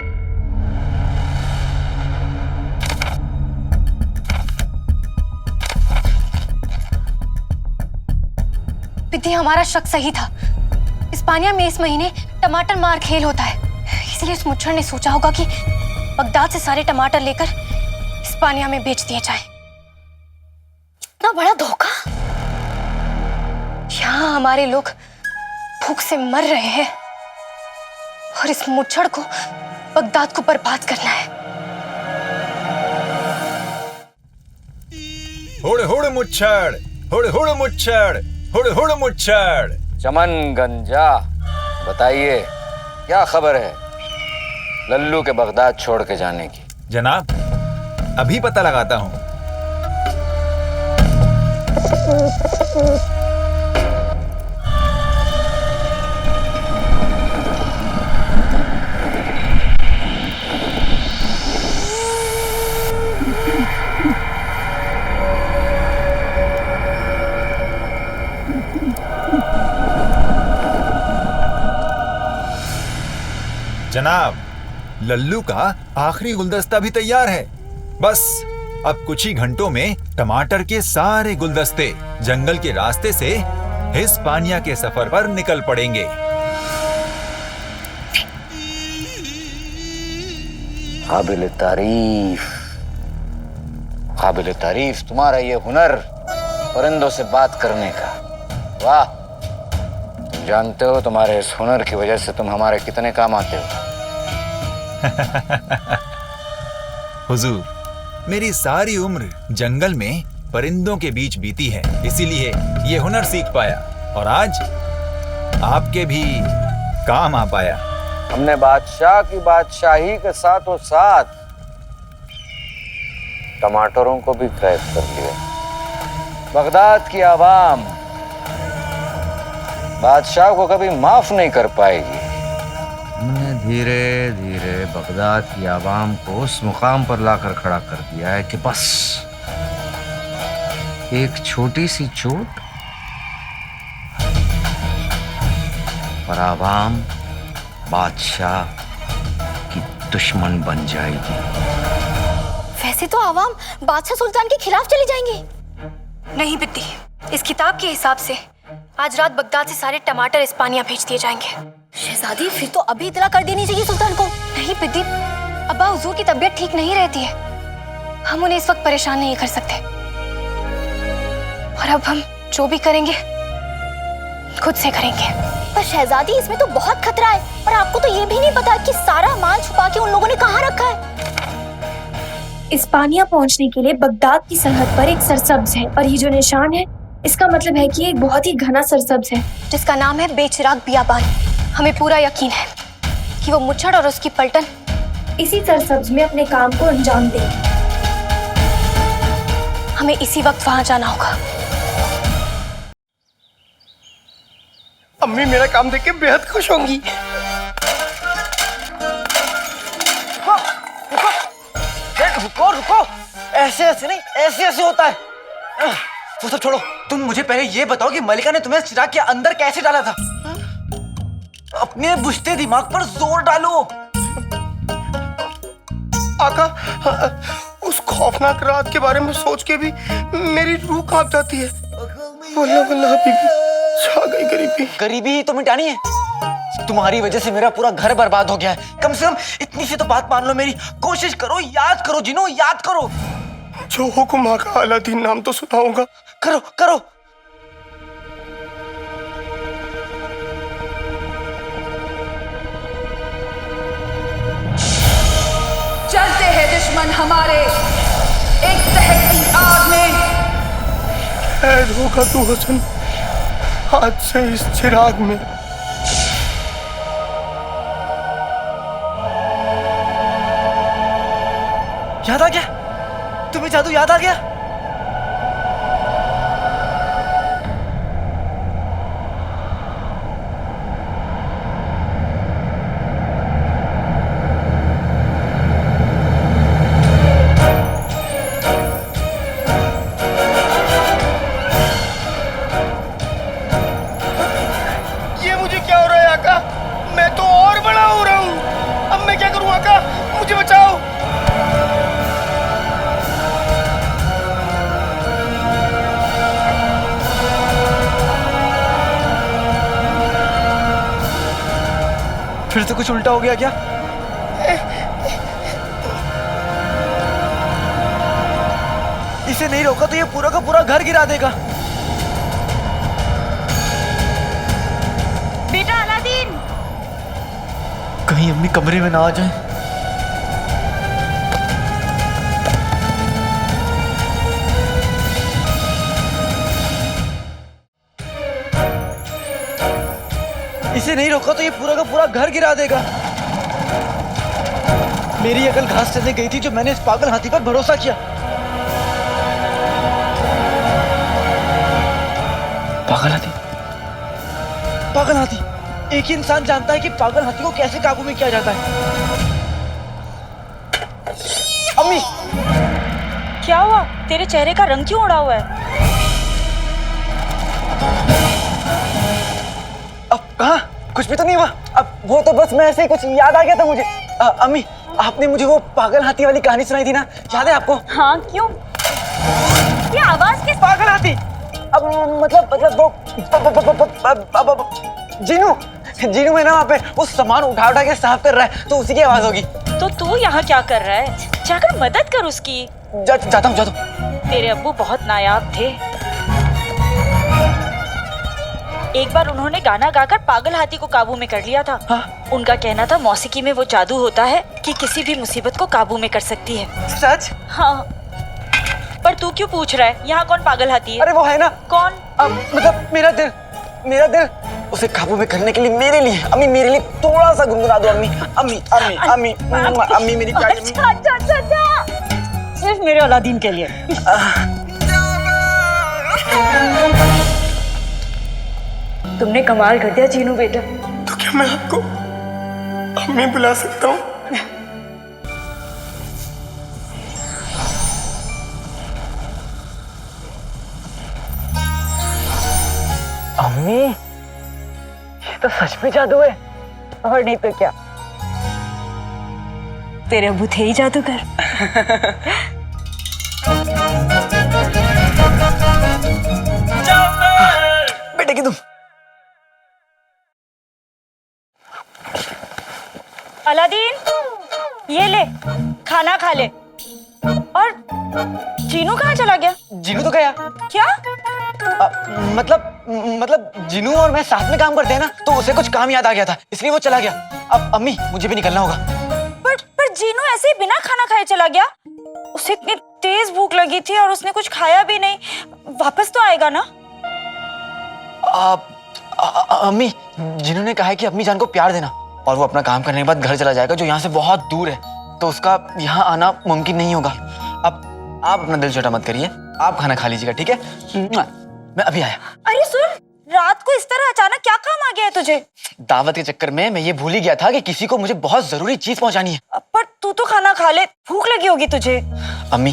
[SPEAKER 7] पिद्दी, हमारा शक सही था। इस्पानिया में इस महीने टमाटर मार खेल होता है, इसलिए उस मुच्छड़ ने सोचा होगा कि बगदाद से सारे टमाटर लेकर इस्पानिया में बेच दिए जाएं। इतना बड़ा धोखा! यहाँ हमारे लोग भूख से मर रहे हैं और इस मुच्छड़ को बगदाद को बर्बाद करना है।
[SPEAKER 14] हुड़ हुड़ मुच्छड़, हुड़ हुड़ मुच्छड़, हुड़ हुड़ मुच्छड़।
[SPEAKER 12] चमन गंजा, बताइए क्या खबर है लल्लू के बगदाद छोड़ के जाने की?
[SPEAKER 14] जनाब, अभी पता लगाता हूं। जनाब, लल्लू का आखिरी गुलदस्ता भी तैयार है। बस अब कुछ ही घंटों में टमाटर के सारे गुलदस्ते जंगल के रास्ते से हिस्पानिया के सफर पर निकल पड़ेंगे।
[SPEAKER 12] काबिल तारीफ तुम्हारा ये हुनर परिंदों से बात करने का। वाह, तुम जानते हो तुम्हारे इस हुनर की वजह से तुम हमारे कितने काम आते हो।
[SPEAKER 14] हुजूर, मेरी सारी उम्र जंगल में परिंदों के बीच बीती है, इसीलिए ये हुनर सीख पाया और आज आपके भी काम आ पाया।
[SPEAKER 12] हमने बादशाह की बादशाही के साथों साथ टमाटरों को भी कैद कर लिया। बगदाद की आवाम बादशाह को कभी माफ नहीं कर पाएगी। हमने धीरे धीरे बगदाद की आवाम को उस मुकाम पर लाकर खड़ा कर दिया है कि बस एक छोटी सी चोट और आवाम बादशाह की दुश्मन बन जाएगी।
[SPEAKER 7] वैसे तो आवाम बादशाह सुल्तान के खिलाफ चली जाएंगी। नहीं बिट्टी, इस किताब के हिसाब से आज रात बगदाद से सारे टमाटर इस्पानिया भेज दिए जाएंगे। शहजादी, फिर तो अभी इतला कर देनी चाहिए सुल्तान को। नहीं बिट्टी, अब्बा हुजूर की तबीयत ठीक नहीं रहती है, हम उन्हें इस वक्त परेशान नहीं कर सकते। और अब हम जो भी करेंगे खुद से करेंगे। पर शहजादी, इसमें तो बहुत खतरा है और आपको तो ये भी नहीं पता कि सारा माल छुपा के उन लोगों ने कहाँ रखा है।
[SPEAKER 15] इस्पानिया पहुंचने के लिए बगदाद की सरहद पर एक सरसब्ज है और ये जो निशान है इसका मतलब है कि एक बहुत ही घना सरसब्ज है
[SPEAKER 7] जिसका नाम है बेचिराग बियाबान। हमें पूरा यकीन है कि वो मुच्छड़ और उसकी पलटन
[SPEAKER 15] इसी सरसब्ज में अपने काम को अंजाम दें।
[SPEAKER 7] हमें इसी वक्त वहां जाना होगा।
[SPEAKER 1] अम्मी मेरा काम देख के बेहद खुश होंगी। रुको रुको, ऐसे ऐसे नहीं, ऐसे ऐसे होता है। वो सब छोड़ो, तुम मुझे पहले ये बताओ कि मलिका ने तुम्हें चिराग के अंदर कैसे डाला था? अपने बुझते दिमाग पर जोर डालो।
[SPEAKER 4] आका, उस खौफनाक रात के बारे में सोच के भी मेरी रूह कांप जाती है। वल्लाह वल्लाह बीबी, छा गई गरीबी।
[SPEAKER 1] गरीबी ही तो मिटानी है। तुम्हारी वजह से मेरा पूरा घर बर्बाद हो गया है। कम से कम इतनी सी तो बात मान लो मेरी। कोशिश करो, याद करो जिनो, याद करो।
[SPEAKER 4] जो हुक्म आका, अलादीन नाम तो सुनाऊंगा।
[SPEAKER 1] करो करो।
[SPEAKER 13] चलते हैं दुश्मन हमारे एक दहकती आग में।
[SPEAKER 4] कैद होगा तू हसन आज से इस चिराग में।
[SPEAKER 1] याद आ गया? तुम्हें जादू याद आ गया?
[SPEAKER 4] ये मुझे क्या हो रहा है आका? मैं तो और बड़ा हो रहा हूँ। अब मैं क्या करूँ आका? मुझे बचाओ।
[SPEAKER 1] फिर से कुछ उल्टा हो गया क्या? इसे नहीं रोका तो ये पूरा का पूरा घर गिरा देगा।
[SPEAKER 15] बेटा अलादीन,
[SPEAKER 1] कहीं अम्मी कमरे में ना आ जाए। इसे नहीं रोका तो ये पूरा का पूरा घर गिरा देगा। मेरी अकल घास चलने गई थी जो मैंने इस पागल हाथी पर भरोसा किया। पागल हाथी, पागल हाथी। एक ही इंसान जानता है कि पागल हाथी को कैसे काबू में किया जाता है। अम्मी,
[SPEAKER 2] क्या हुआ? तेरे चेहरे का रंग क्यों उड़ा हुआ है?
[SPEAKER 1] अब कहाँ?
[SPEAKER 3] कुछ भी तो नहीं हुआ। अब वो तो बस मैं ऐसे ही कुछ याद आ गया था मुझे। अम्मी, आपने मुझे वो पागल हाथी वाली कहानी सुनाई थी ना, याद है आपको?
[SPEAKER 2] हाँ, क्यों? ये आवाज किस?
[SPEAKER 3] पागल हाथी। अब मतलब वो जीनू है ना वहाँ पे, वो सामान उठा के साफ कर रहा है, तो उसी की आवाज होगी।
[SPEAKER 2] तो तू यहाँ क्या कर रहा है? जाकर मदद कर उसकी।
[SPEAKER 3] जाता हूँ।
[SPEAKER 2] तेरे अब्बू बहुत नायाब थे। एक बार उन्होंने गाना गाकर पागल हाथी को काबू में कर लिया था। हाँ? उनका कहना था मौसीकी में वो जादू होता है कि किसी भी मुसीबत को काबू में कर सकती है।
[SPEAKER 3] सच?
[SPEAKER 2] हाँ। पर तू क्यों पूछ रहा है? यहाँ कौन पागल हाथी है?
[SPEAKER 3] अरे वो है ना।
[SPEAKER 2] कौन?
[SPEAKER 3] मतलब मेरा दिल उसे काबू में करने के लिए मेरे लिए थोड़ा सा गुनगुना दो अम्मी मेरी प्यारी।
[SPEAKER 2] अच्छा। सिर्फ मेरे अलादीन के लिए। तुमने कमाल कर दिया जीनू बेटा।
[SPEAKER 4] तो क्या मैं आपको अम्मी बुला सकता हूँ?
[SPEAKER 3] अम्मी, ये तो सच में जादू है।
[SPEAKER 2] और नहीं तो क्या, तेरे अब्बू थे ही जादूगर।
[SPEAKER 3] बेटे की तुम।
[SPEAKER 2] अलादीन, ये ले, खाना खा ले। और जीनू कहाँ चला गया?
[SPEAKER 3] जीनू तो गया।
[SPEAKER 2] क्या?
[SPEAKER 3] मतलब जीनू और मैं साथ में काम करते हैं ना, तो उसे कुछ काम याद आ गया था, इसलिए वो चला गया। अब अम्मी, मुझे भी निकलना होगा।
[SPEAKER 2] पर जीनू ऐसे ही बिना खाना खाए चला गया। उसे इतनी तेज भूख लगी थी और उसने कुछ खाया भी नहीं। वापस तो आएगा ना?
[SPEAKER 3] अम्मी, जीनू ने कहा है कि अम्मी जान को प्यार देना और वो अपना काम करने के बाद घर चला जाएगा, जो यहाँ से बहुत दूर है, तो उसका यहाँ आना मुमकिन नहीं होगा। अब आप अपना दिल छोटा मत करिए, आप खाना खा लीजिएगा, ठीक है? मैं अभी आया।
[SPEAKER 2] अरे सुन, रात को इस तरह अचानक क्या काम आ गया है तुझे?
[SPEAKER 3] दावत के चक्कर में मैं ये भूल ही गया था कि किसी को मुझे बहुत जरूरी चीज पहुंचानी है।
[SPEAKER 2] पर तू तो खाना खा ले, भूख लगी होगी तुझे।
[SPEAKER 3] अम्मी,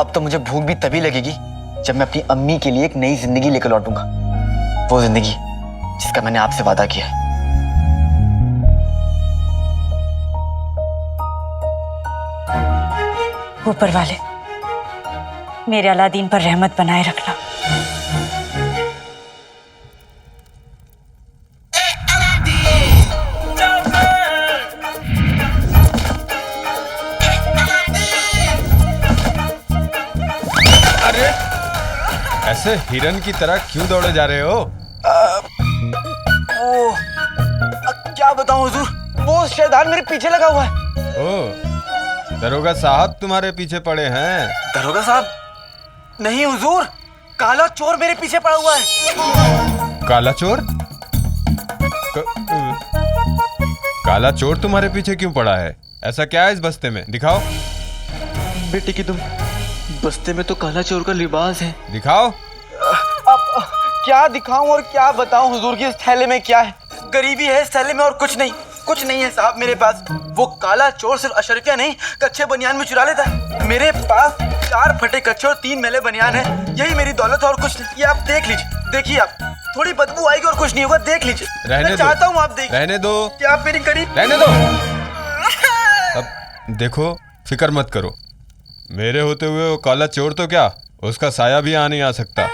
[SPEAKER 3] अब तो मुझे भूख भी तभी लगेगी जब मैं अपनी अम्मी के लिए एक नई जिंदगी लेकर लौटूंगा, वो जिंदगी जिसका मैंने आपसे वादा किया है।
[SPEAKER 2] ऊपर वाले मेरे अलादीन पर रहमत बनाए रखना।
[SPEAKER 16] अरे ऐसे हिरन की तरह क्यों दौड़े जा रहे हो?
[SPEAKER 3] क्या बताऊं हुजूर, वो शैतान मेरे पीछे लगा हुआ है।
[SPEAKER 16] ओ, दरोगा साहब तुम्हारे पीछे पड़े हैं?
[SPEAKER 3] दरोगा साहब? नहीं हुजूर, काला चोर मेरे पीछे पड़ा हुआ है।
[SPEAKER 16] काला चोर? काला चोर तुम्हारे पीछे क्यों पड़ा है? ऐसा क्या है इस बस्ते में? दिखाओ।
[SPEAKER 3] बेटे की तुम, बस्ते में तो काला चोर का लिबास है।
[SPEAKER 16] दिखाओ।
[SPEAKER 3] अब क्या दिखाऊं और क्या बताऊं हुजूर की इस थैले में क्या है? गरीबी है इस थैले में और कुछ नहीं है साहब मेरे पास। वो काला चोर सिर्फ अशरफिया नहीं, कच्चे बनियान में चुरा लेता है। मेरे पास 4 फटे कच्चे और 3 मैले बनियान है, यही मेरी दौलत है और कुछ नहीं। ये आप देख लीजिए, देखिए आप, थोड़ी बदबू आएगी और कुछ नहीं होगा, देख लीजिए। मैं चाहता हूँ आप देखिए।
[SPEAKER 16] रहने दो।
[SPEAKER 3] क्या आप मेरी गरीब?
[SPEAKER 16] रहने दो। अब देखो, फिक्र मत करो, मेरे होते हुए वो काला चोर तो क्या, उसका साया भी नहीं आ सकता।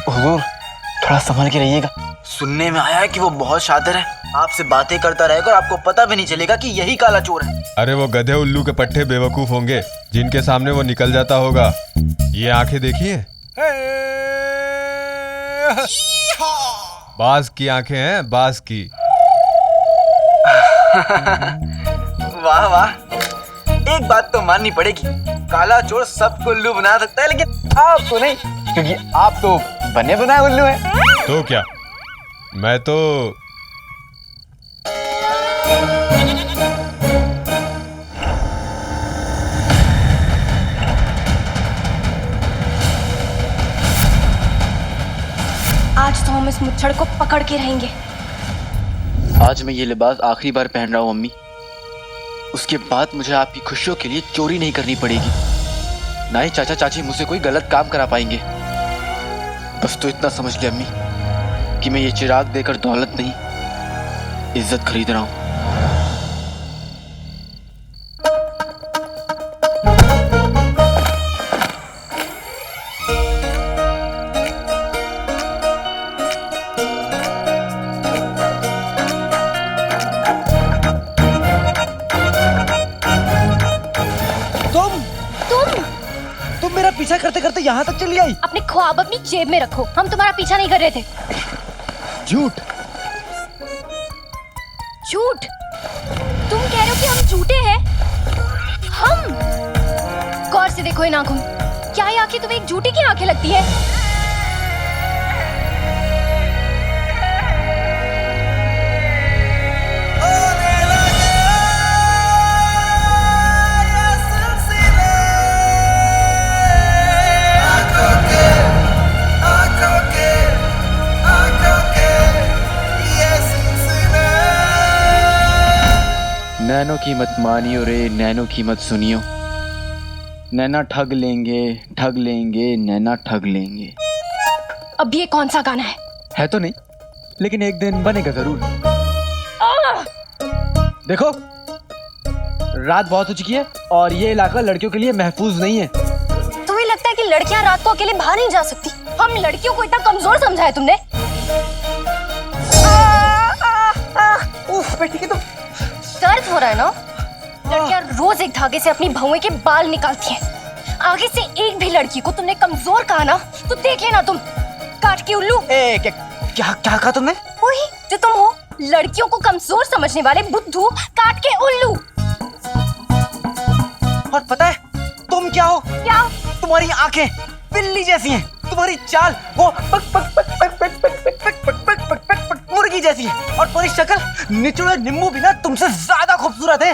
[SPEAKER 3] हुजूर, थोड़ा संभल के रहिएगा। सुनने में आया है कि वो बहुत शातिर है, आपसे बातें करता रहेगा और आपको पता भी नहीं चलेगा कि यही काला चोर है।
[SPEAKER 16] अरे वो गधे उल्लू के पट्टे बेवकूफ होंगे जिनके सामने वो निकल जाता होगा। ये आंखें देखिए, बाज की आंखें हैं, बाज की।
[SPEAKER 3] वाह वाह, एक बात तो माननी पड़ेगी, काला चोर सबको उल्लू बना सकता है, लेकिन आपको नहीं, क्योंकि आप तो बने बनाए उल्लू हैं।
[SPEAKER 16] तो क्या, मैं तो
[SPEAKER 15] आज तो हम इस मुच्छड़ को पकड़ के रहेंगे।
[SPEAKER 3] आज मैं ये लिबास आखिरी बार पहन रहा हूँ अम्मी, उसके बाद मुझे आपकी खुशियों के लिए चोरी नहीं करनी पड़ेगी, ना ही चाचा चाची मुझसे कोई गलत काम करा पाएंगे। बस तो इतना समझ लिया अम्मी
[SPEAKER 1] कि मैं ये चिराग देकर दौलत नहीं, इज्जत खरीद रहा हूं।
[SPEAKER 3] तुम मेरा पीछा करते करते यहाँ तक चली आई।
[SPEAKER 7] अपने ख्वाब अपनी जेब में रखो, हम तुम्हारा पीछा नहीं कर रहे थे।
[SPEAKER 3] झूठ।
[SPEAKER 7] झूठ? तुम कह रहे हो कि हम झूठे हैं? हम? गौर से देखो इन आंखों में, क्या ये आंखें तुम्हें एक झूठी की आंखें लगती है?
[SPEAKER 1] नैनो की मत मानियो रे, नैनो की मत सुनियो। नैना ठग लेंगे, नैना ठग लेंगे।
[SPEAKER 7] अब ये कौन सा गाना है?
[SPEAKER 3] है तो नहीं, लेकिन एक दिन बनेगा जरूर। देखो, रात बहुत हो चुकी है और ये इलाका लड़कियों के लिए महफूज नहीं है।
[SPEAKER 7] तुम्हें लगता है कि लड़कियां रात को अकेले बाहर नहीं जा सकती? हम लड़कियों को इतना कमजोर समझा है तुमने?
[SPEAKER 3] बेटी की तो
[SPEAKER 7] दर्द हो रहा है ना? लड़कियां रोज एक धागे से अपनी बहुएं के बाल निकालती हैं। आगे से एक भी लड़की को तुमने कमजोर कहा ना, तो देख लेना तुम, काट के उल्लू।
[SPEAKER 3] क्या कहा तुमने?
[SPEAKER 7] वही जो तुम हो, लड़कियों को कमजोर समझने वाले बुद्धू, काट के उल्लू।
[SPEAKER 3] और पता है तुम क्या हो?
[SPEAKER 7] क्या?
[SPEAKER 3] तुम्हारी आंखें बिल्ली जैसी हैं, तुम्हारी चाल वो पक पक पक पक पक पक पक पक पक पक पक पक पक मुर्गी जैसी है, और तुम्हारी शक्ल निचोड़े नींबू भी ना तुमसे ज्यादा खूबसूरत है।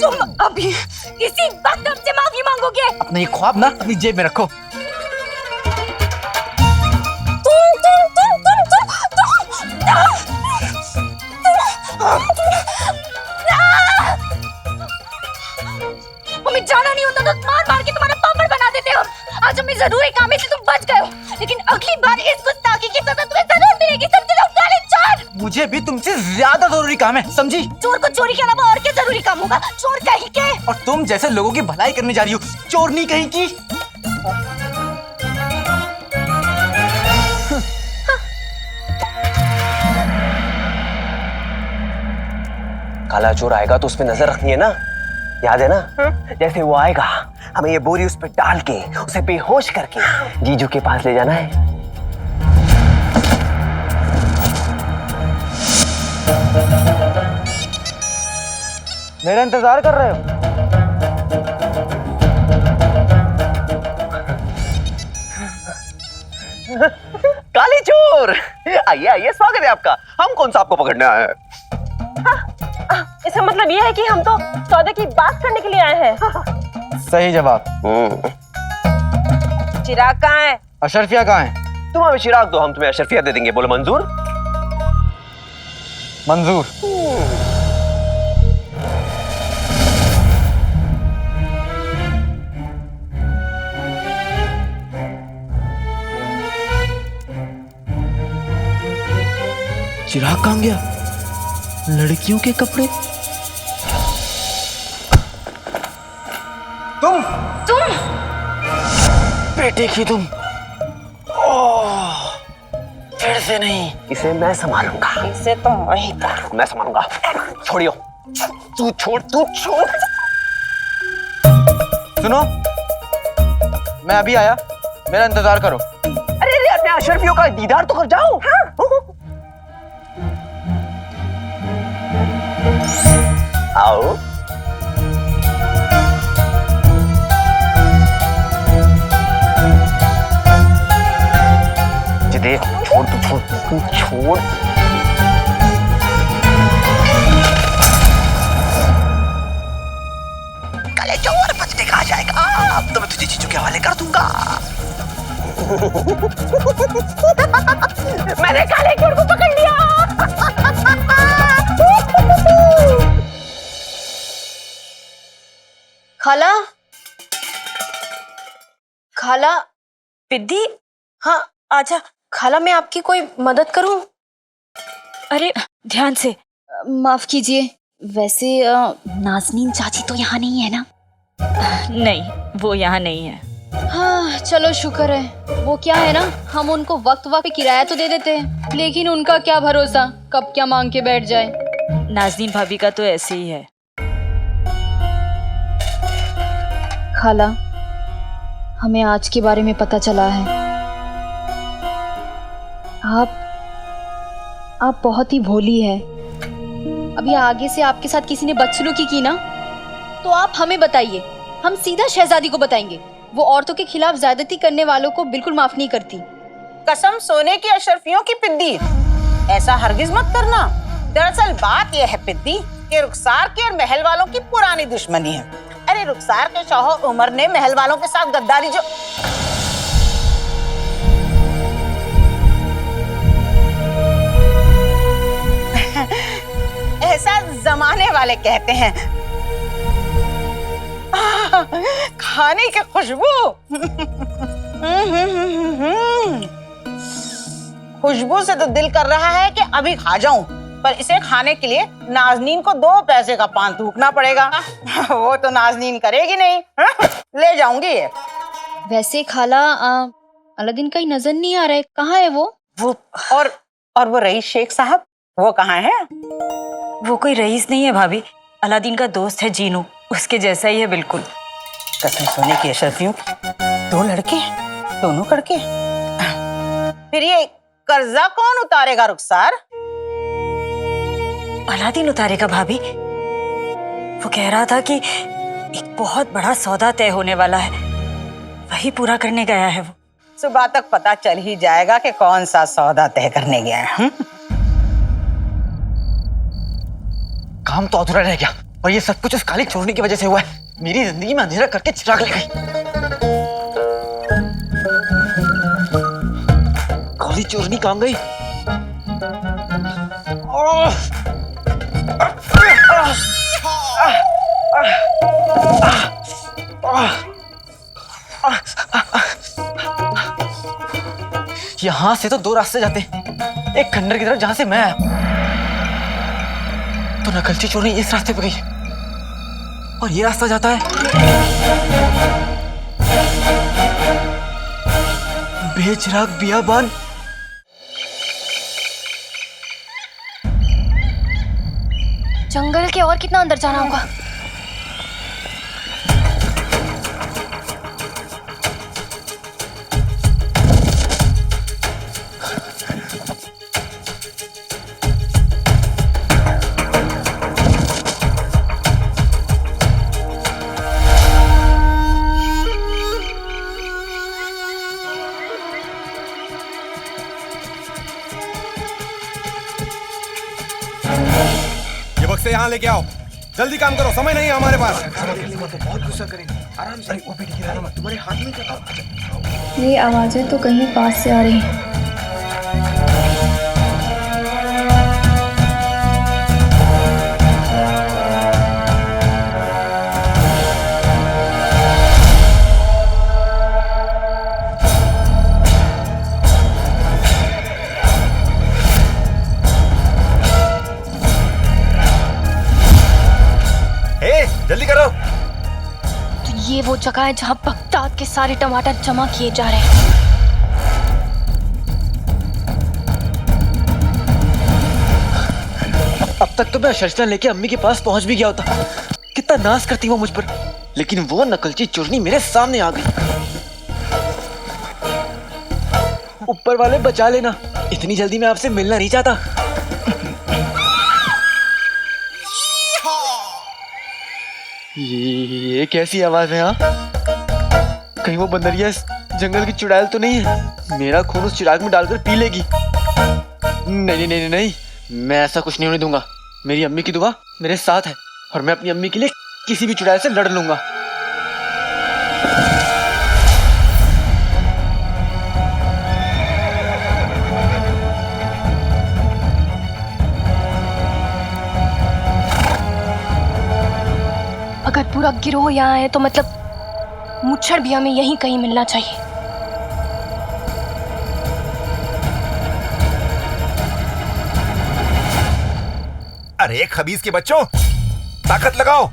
[SPEAKER 7] तुम अभी इसी वक्त हमसे माफी मांगोगे?
[SPEAKER 3] अपना ये ख्वाब ना अपनी जेब में रखो।
[SPEAKER 7] हमें जाना नहीं होता तो मार मार के तुम्हारा पापड़ बना देते हम। आज हमें जरूरी काम है, तुम बच गए हो, लेकिन अगली बार इस गुस्ताखी की सजा तुम्हें जरूर मिलेगी। समझे लोग? काले चोर!
[SPEAKER 3] मुझे भी तुमसे ज्यादा जरूरी काम है, समझी?
[SPEAKER 7] चोर को चोरी के अलावा और क्या जरूरी काम होगा? चोर कहीं के।
[SPEAKER 3] और तुम जैसे लोगों की भलाई करने जा रही हो, चोर नहीं कहीं की।
[SPEAKER 17] काला चोर आएगा तो उस पे नजर रखनी है ना, याद है ना? जैसे वो आएगा हमें ये बोरी उस पे डाल के उसे बेहोश करके जीजू के पास ले जाना है।
[SPEAKER 3] मेरा इंतजार कर रहे हो?
[SPEAKER 17] काले चोर, आइए आइए, स्वागत है आपका। हम कौन सा आपको पकड़ने आए हैं?
[SPEAKER 8] इसका मतलब ये है कि हम तो सौदे की बात करने के लिए आए हैं।
[SPEAKER 3] सही जवाब।
[SPEAKER 8] चिराग कहाँ है?
[SPEAKER 3] अशरफिया कहाँ है?
[SPEAKER 17] तुम हमें चिराग दो, हम तुम्हें अशरफिया दे देंगे। बोलो मंजूर?
[SPEAKER 3] मंजूर। चिराग कहाँ गया? लड़कियों के कपड़े। तुम बेटे की तुम। फिर से नहीं,
[SPEAKER 17] इसे मैं संभालूंगा।
[SPEAKER 8] इसे तो
[SPEAKER 17] मैं संभालूंगा। छोड़ियो। तू छोड़।
[SPEAKER 3] सुनो, मैं अभी आया, मेरा इंतजार करो।
[SPEAKER 17] अरे अपने अशरफियों का दीदार तो कर जाओ। हाँ। आओ। देख, छोड़। काले चोर, बचने कहाँ जाएगा? अब तो मैं तुझे जीजू के हवाले कर दूंगा। मैंने काले चोर को पकड़ लिया।
[SPEAKER 7] खाला, खाला।
[SPEAKER 2] पिद्दी,
[SPEAKER 7] हाँ आजा। खाला, मैं आपकी कोई मदद करूं?
[SPEAKER 2] अरे ध्यान से।
[SPEAKER 7] माफ कीजिए, वैसे नाज़नीन चाची तो यहाँ नहीं है ना?
[SPEAKER 2] नहीं, वो यहाँ नहीं है।
[SPEAKER 7] हाँ चलो शुक्र है। वो क्या है ना, हम उनको वक्त वक्त पे किराया तो दे देते हैं, लेकिन उनका क्या भरोसा कब क्या मांग के बैठ जाए।
[SPEAKER 2] नाज़नीन भाभी का तो ऐसे ही है।
[SPEAKER 7] खाला, हमें आज के बारे में पता चला है। आप बहुत ही भोली है। अभी आगे से आपके साथ किसी ने बदसलूकी की ना, तो आप हमें बताइए, हम सीधा शहजादी को बताएंगे। वो औरतों के खिलाफ ज्यादती करने वालों को बिल्कुल माफ नहीं करती।
[SPEAKER 9] कसम सोने की अशरफियों की पिद्दी, ऐसा हरगिज मत करना। दरअसल बात यह है पिद्दी कि रुखसार की और महल वालों की पुरानी दुश्मनी है। अरे रुखसार के शौहर उमर ने महल वालों के साथ गद्दारी जो ऐसा जमाने वाले कहते हैं। खाने की खुशबू खुशबू से तो दिल कर रहा है कि अभी खा जाऊं, पर इसे खाने के लिए नाज़नीन को 2 पैसे का पान थूकना पड़ेगा। वो तो नाज़नीन करेगी नहीं। ले जाऊंगी ये।
[SPEAKER 7] वैसे खाला, अलादीन का ही नजर नहीं आ रहा है, कहाँ है वो?
[SPEAKER 9] और वो रईस शेख साहब, वो कहाँ है?
[SPEAKER 2] वो कोई रईस नहीं है भाभी, अलादीन का दोस्त है जीनू, उसके जैसा ही है बिल्कुल।
[SPEAKER 9] कसम सोने की अशरफियों, 2 लड़के, दोनों करके। फिर ये कर्जा कौन उतारेगा रुखसार?
[SPEAKER 2] अलादीन उतारेगा भाभी। वो कह रहा था कि एक बहुत बड़ा सौदा तय होने वाला है, वही पूरा करने गया है वो।
[SPEAKER 9] सुबह तक पता चल ही जाएगा कि कौन सा सौदा तय करने गया है।
[SPEAKER 1] काम तो अधूरा रह गया और ये सब कुछ उस काली चोरनी की वजह से हुआ है। मेरी जिंदगी में अंधेरा करके चिराग ले गई। काली चोरनी कहाँ गई? यहाँ से तो 2 रास्ते जाते हैं। एक खंडर की तरफ जहां से मैं आया, तो नकलची चोरनी इस रास्ते पे गई और ये रास्ता जाता है बेचिराग बियाबान।
[SPEAKER 7] जंगल के और कितना अंदर जाना होगा?
[SPEAKER 16] से यहाँ लेके आओ, जल्दी काम करो, समय नहीं है हमारे पास।
[SPEAKER 4] बहुत गुस्सा करेंगे। आराम से। वो बेटी गिराना मत, तुम्हारे हाथ में क्या?
[SPEAKER 15] ये आवाजें तो कहीं पास से आ रही हैं।
[SPEAKER 16] जल्दी करो।
[SPEAKER 7] तो ये वो जगह है जहां बगदाद के सारे टमाटर जमा किए जा रहे हैं।
[SPEAKER 1] अब तक तो मैं शर्षना लेके अम्मी के पास पहुंच भी गया होता। कितना नाज करती वो मुझ पर, लेकिन वो नकलची चोरनी मेरे सामने आ गई। ऊपर वाले बचा लेना, इतनी जल्दी मैं आपसे मिलना नहीं चाहता। ये कैसी आवाज है? हाँ, कहीं वो बंदरिया इस जंगल की चुड़ैल तो नहीं है? मेरा खून उस चिराग में डालकर पी लेगी। नहीं नहीं नहीं नहीं, मैं ऐसा कुछ नहीं होने दूंगा। मेरी अम्मी की दुआ मेरे साथ है और मैं अपनी अम्मी के लिए किसी भी चुड़ैल से लड़ लूंगा।
[SPEAKER 7] अगर पूरा गिरोह यहाँ है तो मतलब मुच्छड़ भी हमें यहीं कहीं मिलना चाहिए।
[SPEAKER 14] अरे खबीज के बच्चों, ताकत लगाओ,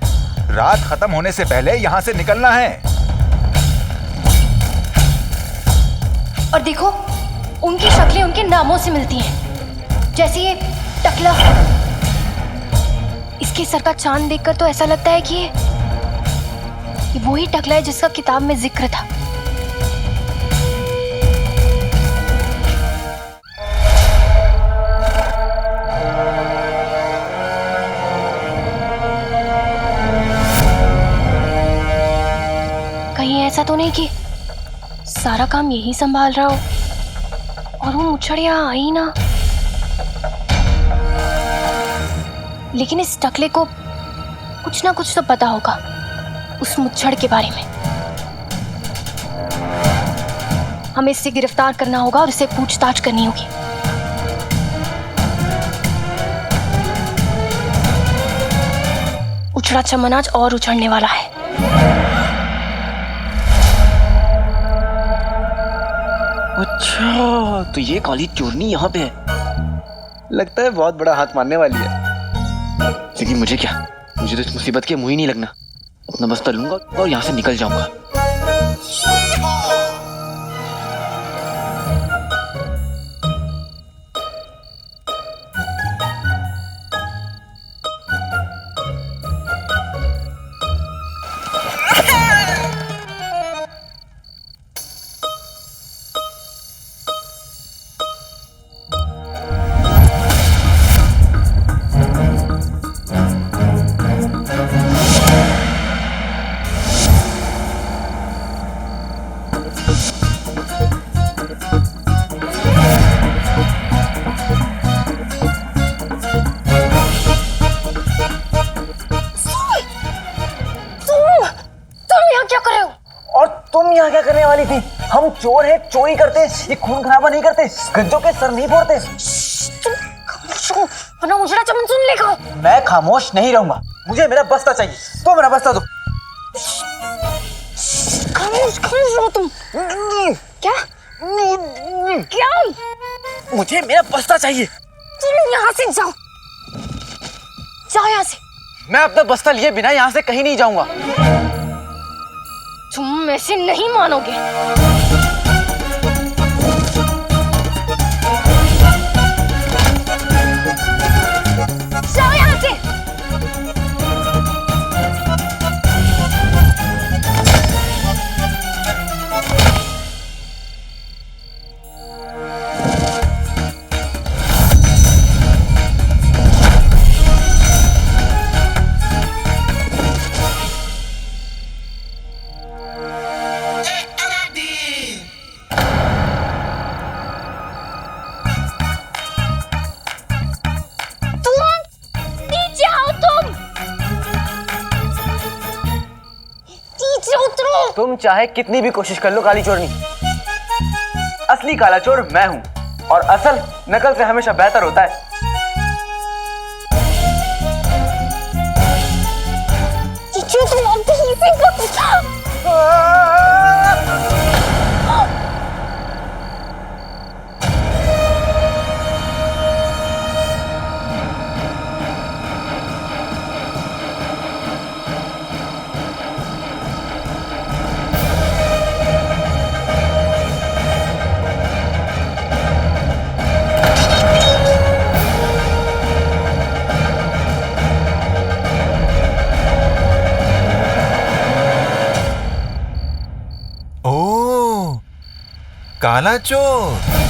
[SPEAKER 14] रात खत्म होने से पहले यहाँ से निकलना है।
[SPEAKER 7] और देखो, उनकी शक्लें उनके नामों से मिलती हैं। जैसे ये टकला, इसके सर का चांद देखकर तो ऐसा लगता है कि ये वही टकला है जिसका किताब में जिक्र था। कहीं ऐसा तो नहीं कि सारा काम यही संभाल रहा हो और वो मुच्छड़ यहाँ आई ना। लेकिन इस टकले को कुछ ना कुछ तो पता होगा उस मुच्छड़ के बारे में। हमें इससे गिरफ्तार करना होगा और इससे पूछताछ करनी होगी। उछड़ा चमन आज और उछड़ने वाला है।
[SPEAKER 3] अच्छा, तो ये काली चोरनी यहाँ पे है। लगता है बहुत बड़ा हाथ मारने वाली है। लेकिन मुझे क्या, मुझे तो इस मुसीबत के मुंह ही नहीं लगना। अपना बस्ता लूंगा और यहाँ से निकल जाऊंगा।
[SPEAKER 1] यहाँ क्या करने वाली थी? हम चोर हैं, चोरी करते, ये खून खराबा नहीं करते, गज्जों के सर नहीं फोड़ते।
[SPEAKER 7] वरना उजड़ा चमन सुन लेगा।
[SPEAKER 3] मैं खामोश नहीं रहूंगा, मुझे मेरा बस्ता चाहिए। तो मेरा बस्ता दो।
[SPEAKER 7] खामोश रहो तुम। क्या क्या?
[SPEAKER 3] मुझे मेरा बस्ता चाहिए।
[SPEAKER 7] तुम यहाँ से जाओ, जाओ यहाँ से।
[SPEAKER 3] मैं अपना बस्ता लिए बिना यहाँ से कहीं नहीं जाऊंगा।
[SPEAKER 7] तुम ऐसे नहीं मानोगे। जाओ यहाँ से।
[SPEAKER 3] तुम चाहे कितनी भी कोशिश कर लो काली चोरनी, असली काला चोर मैं हूं और असल नकल से हमेशा बेहतर होता है।
[SPEAKER 7] तुम अब
[SPEAKER 14] काला चोर।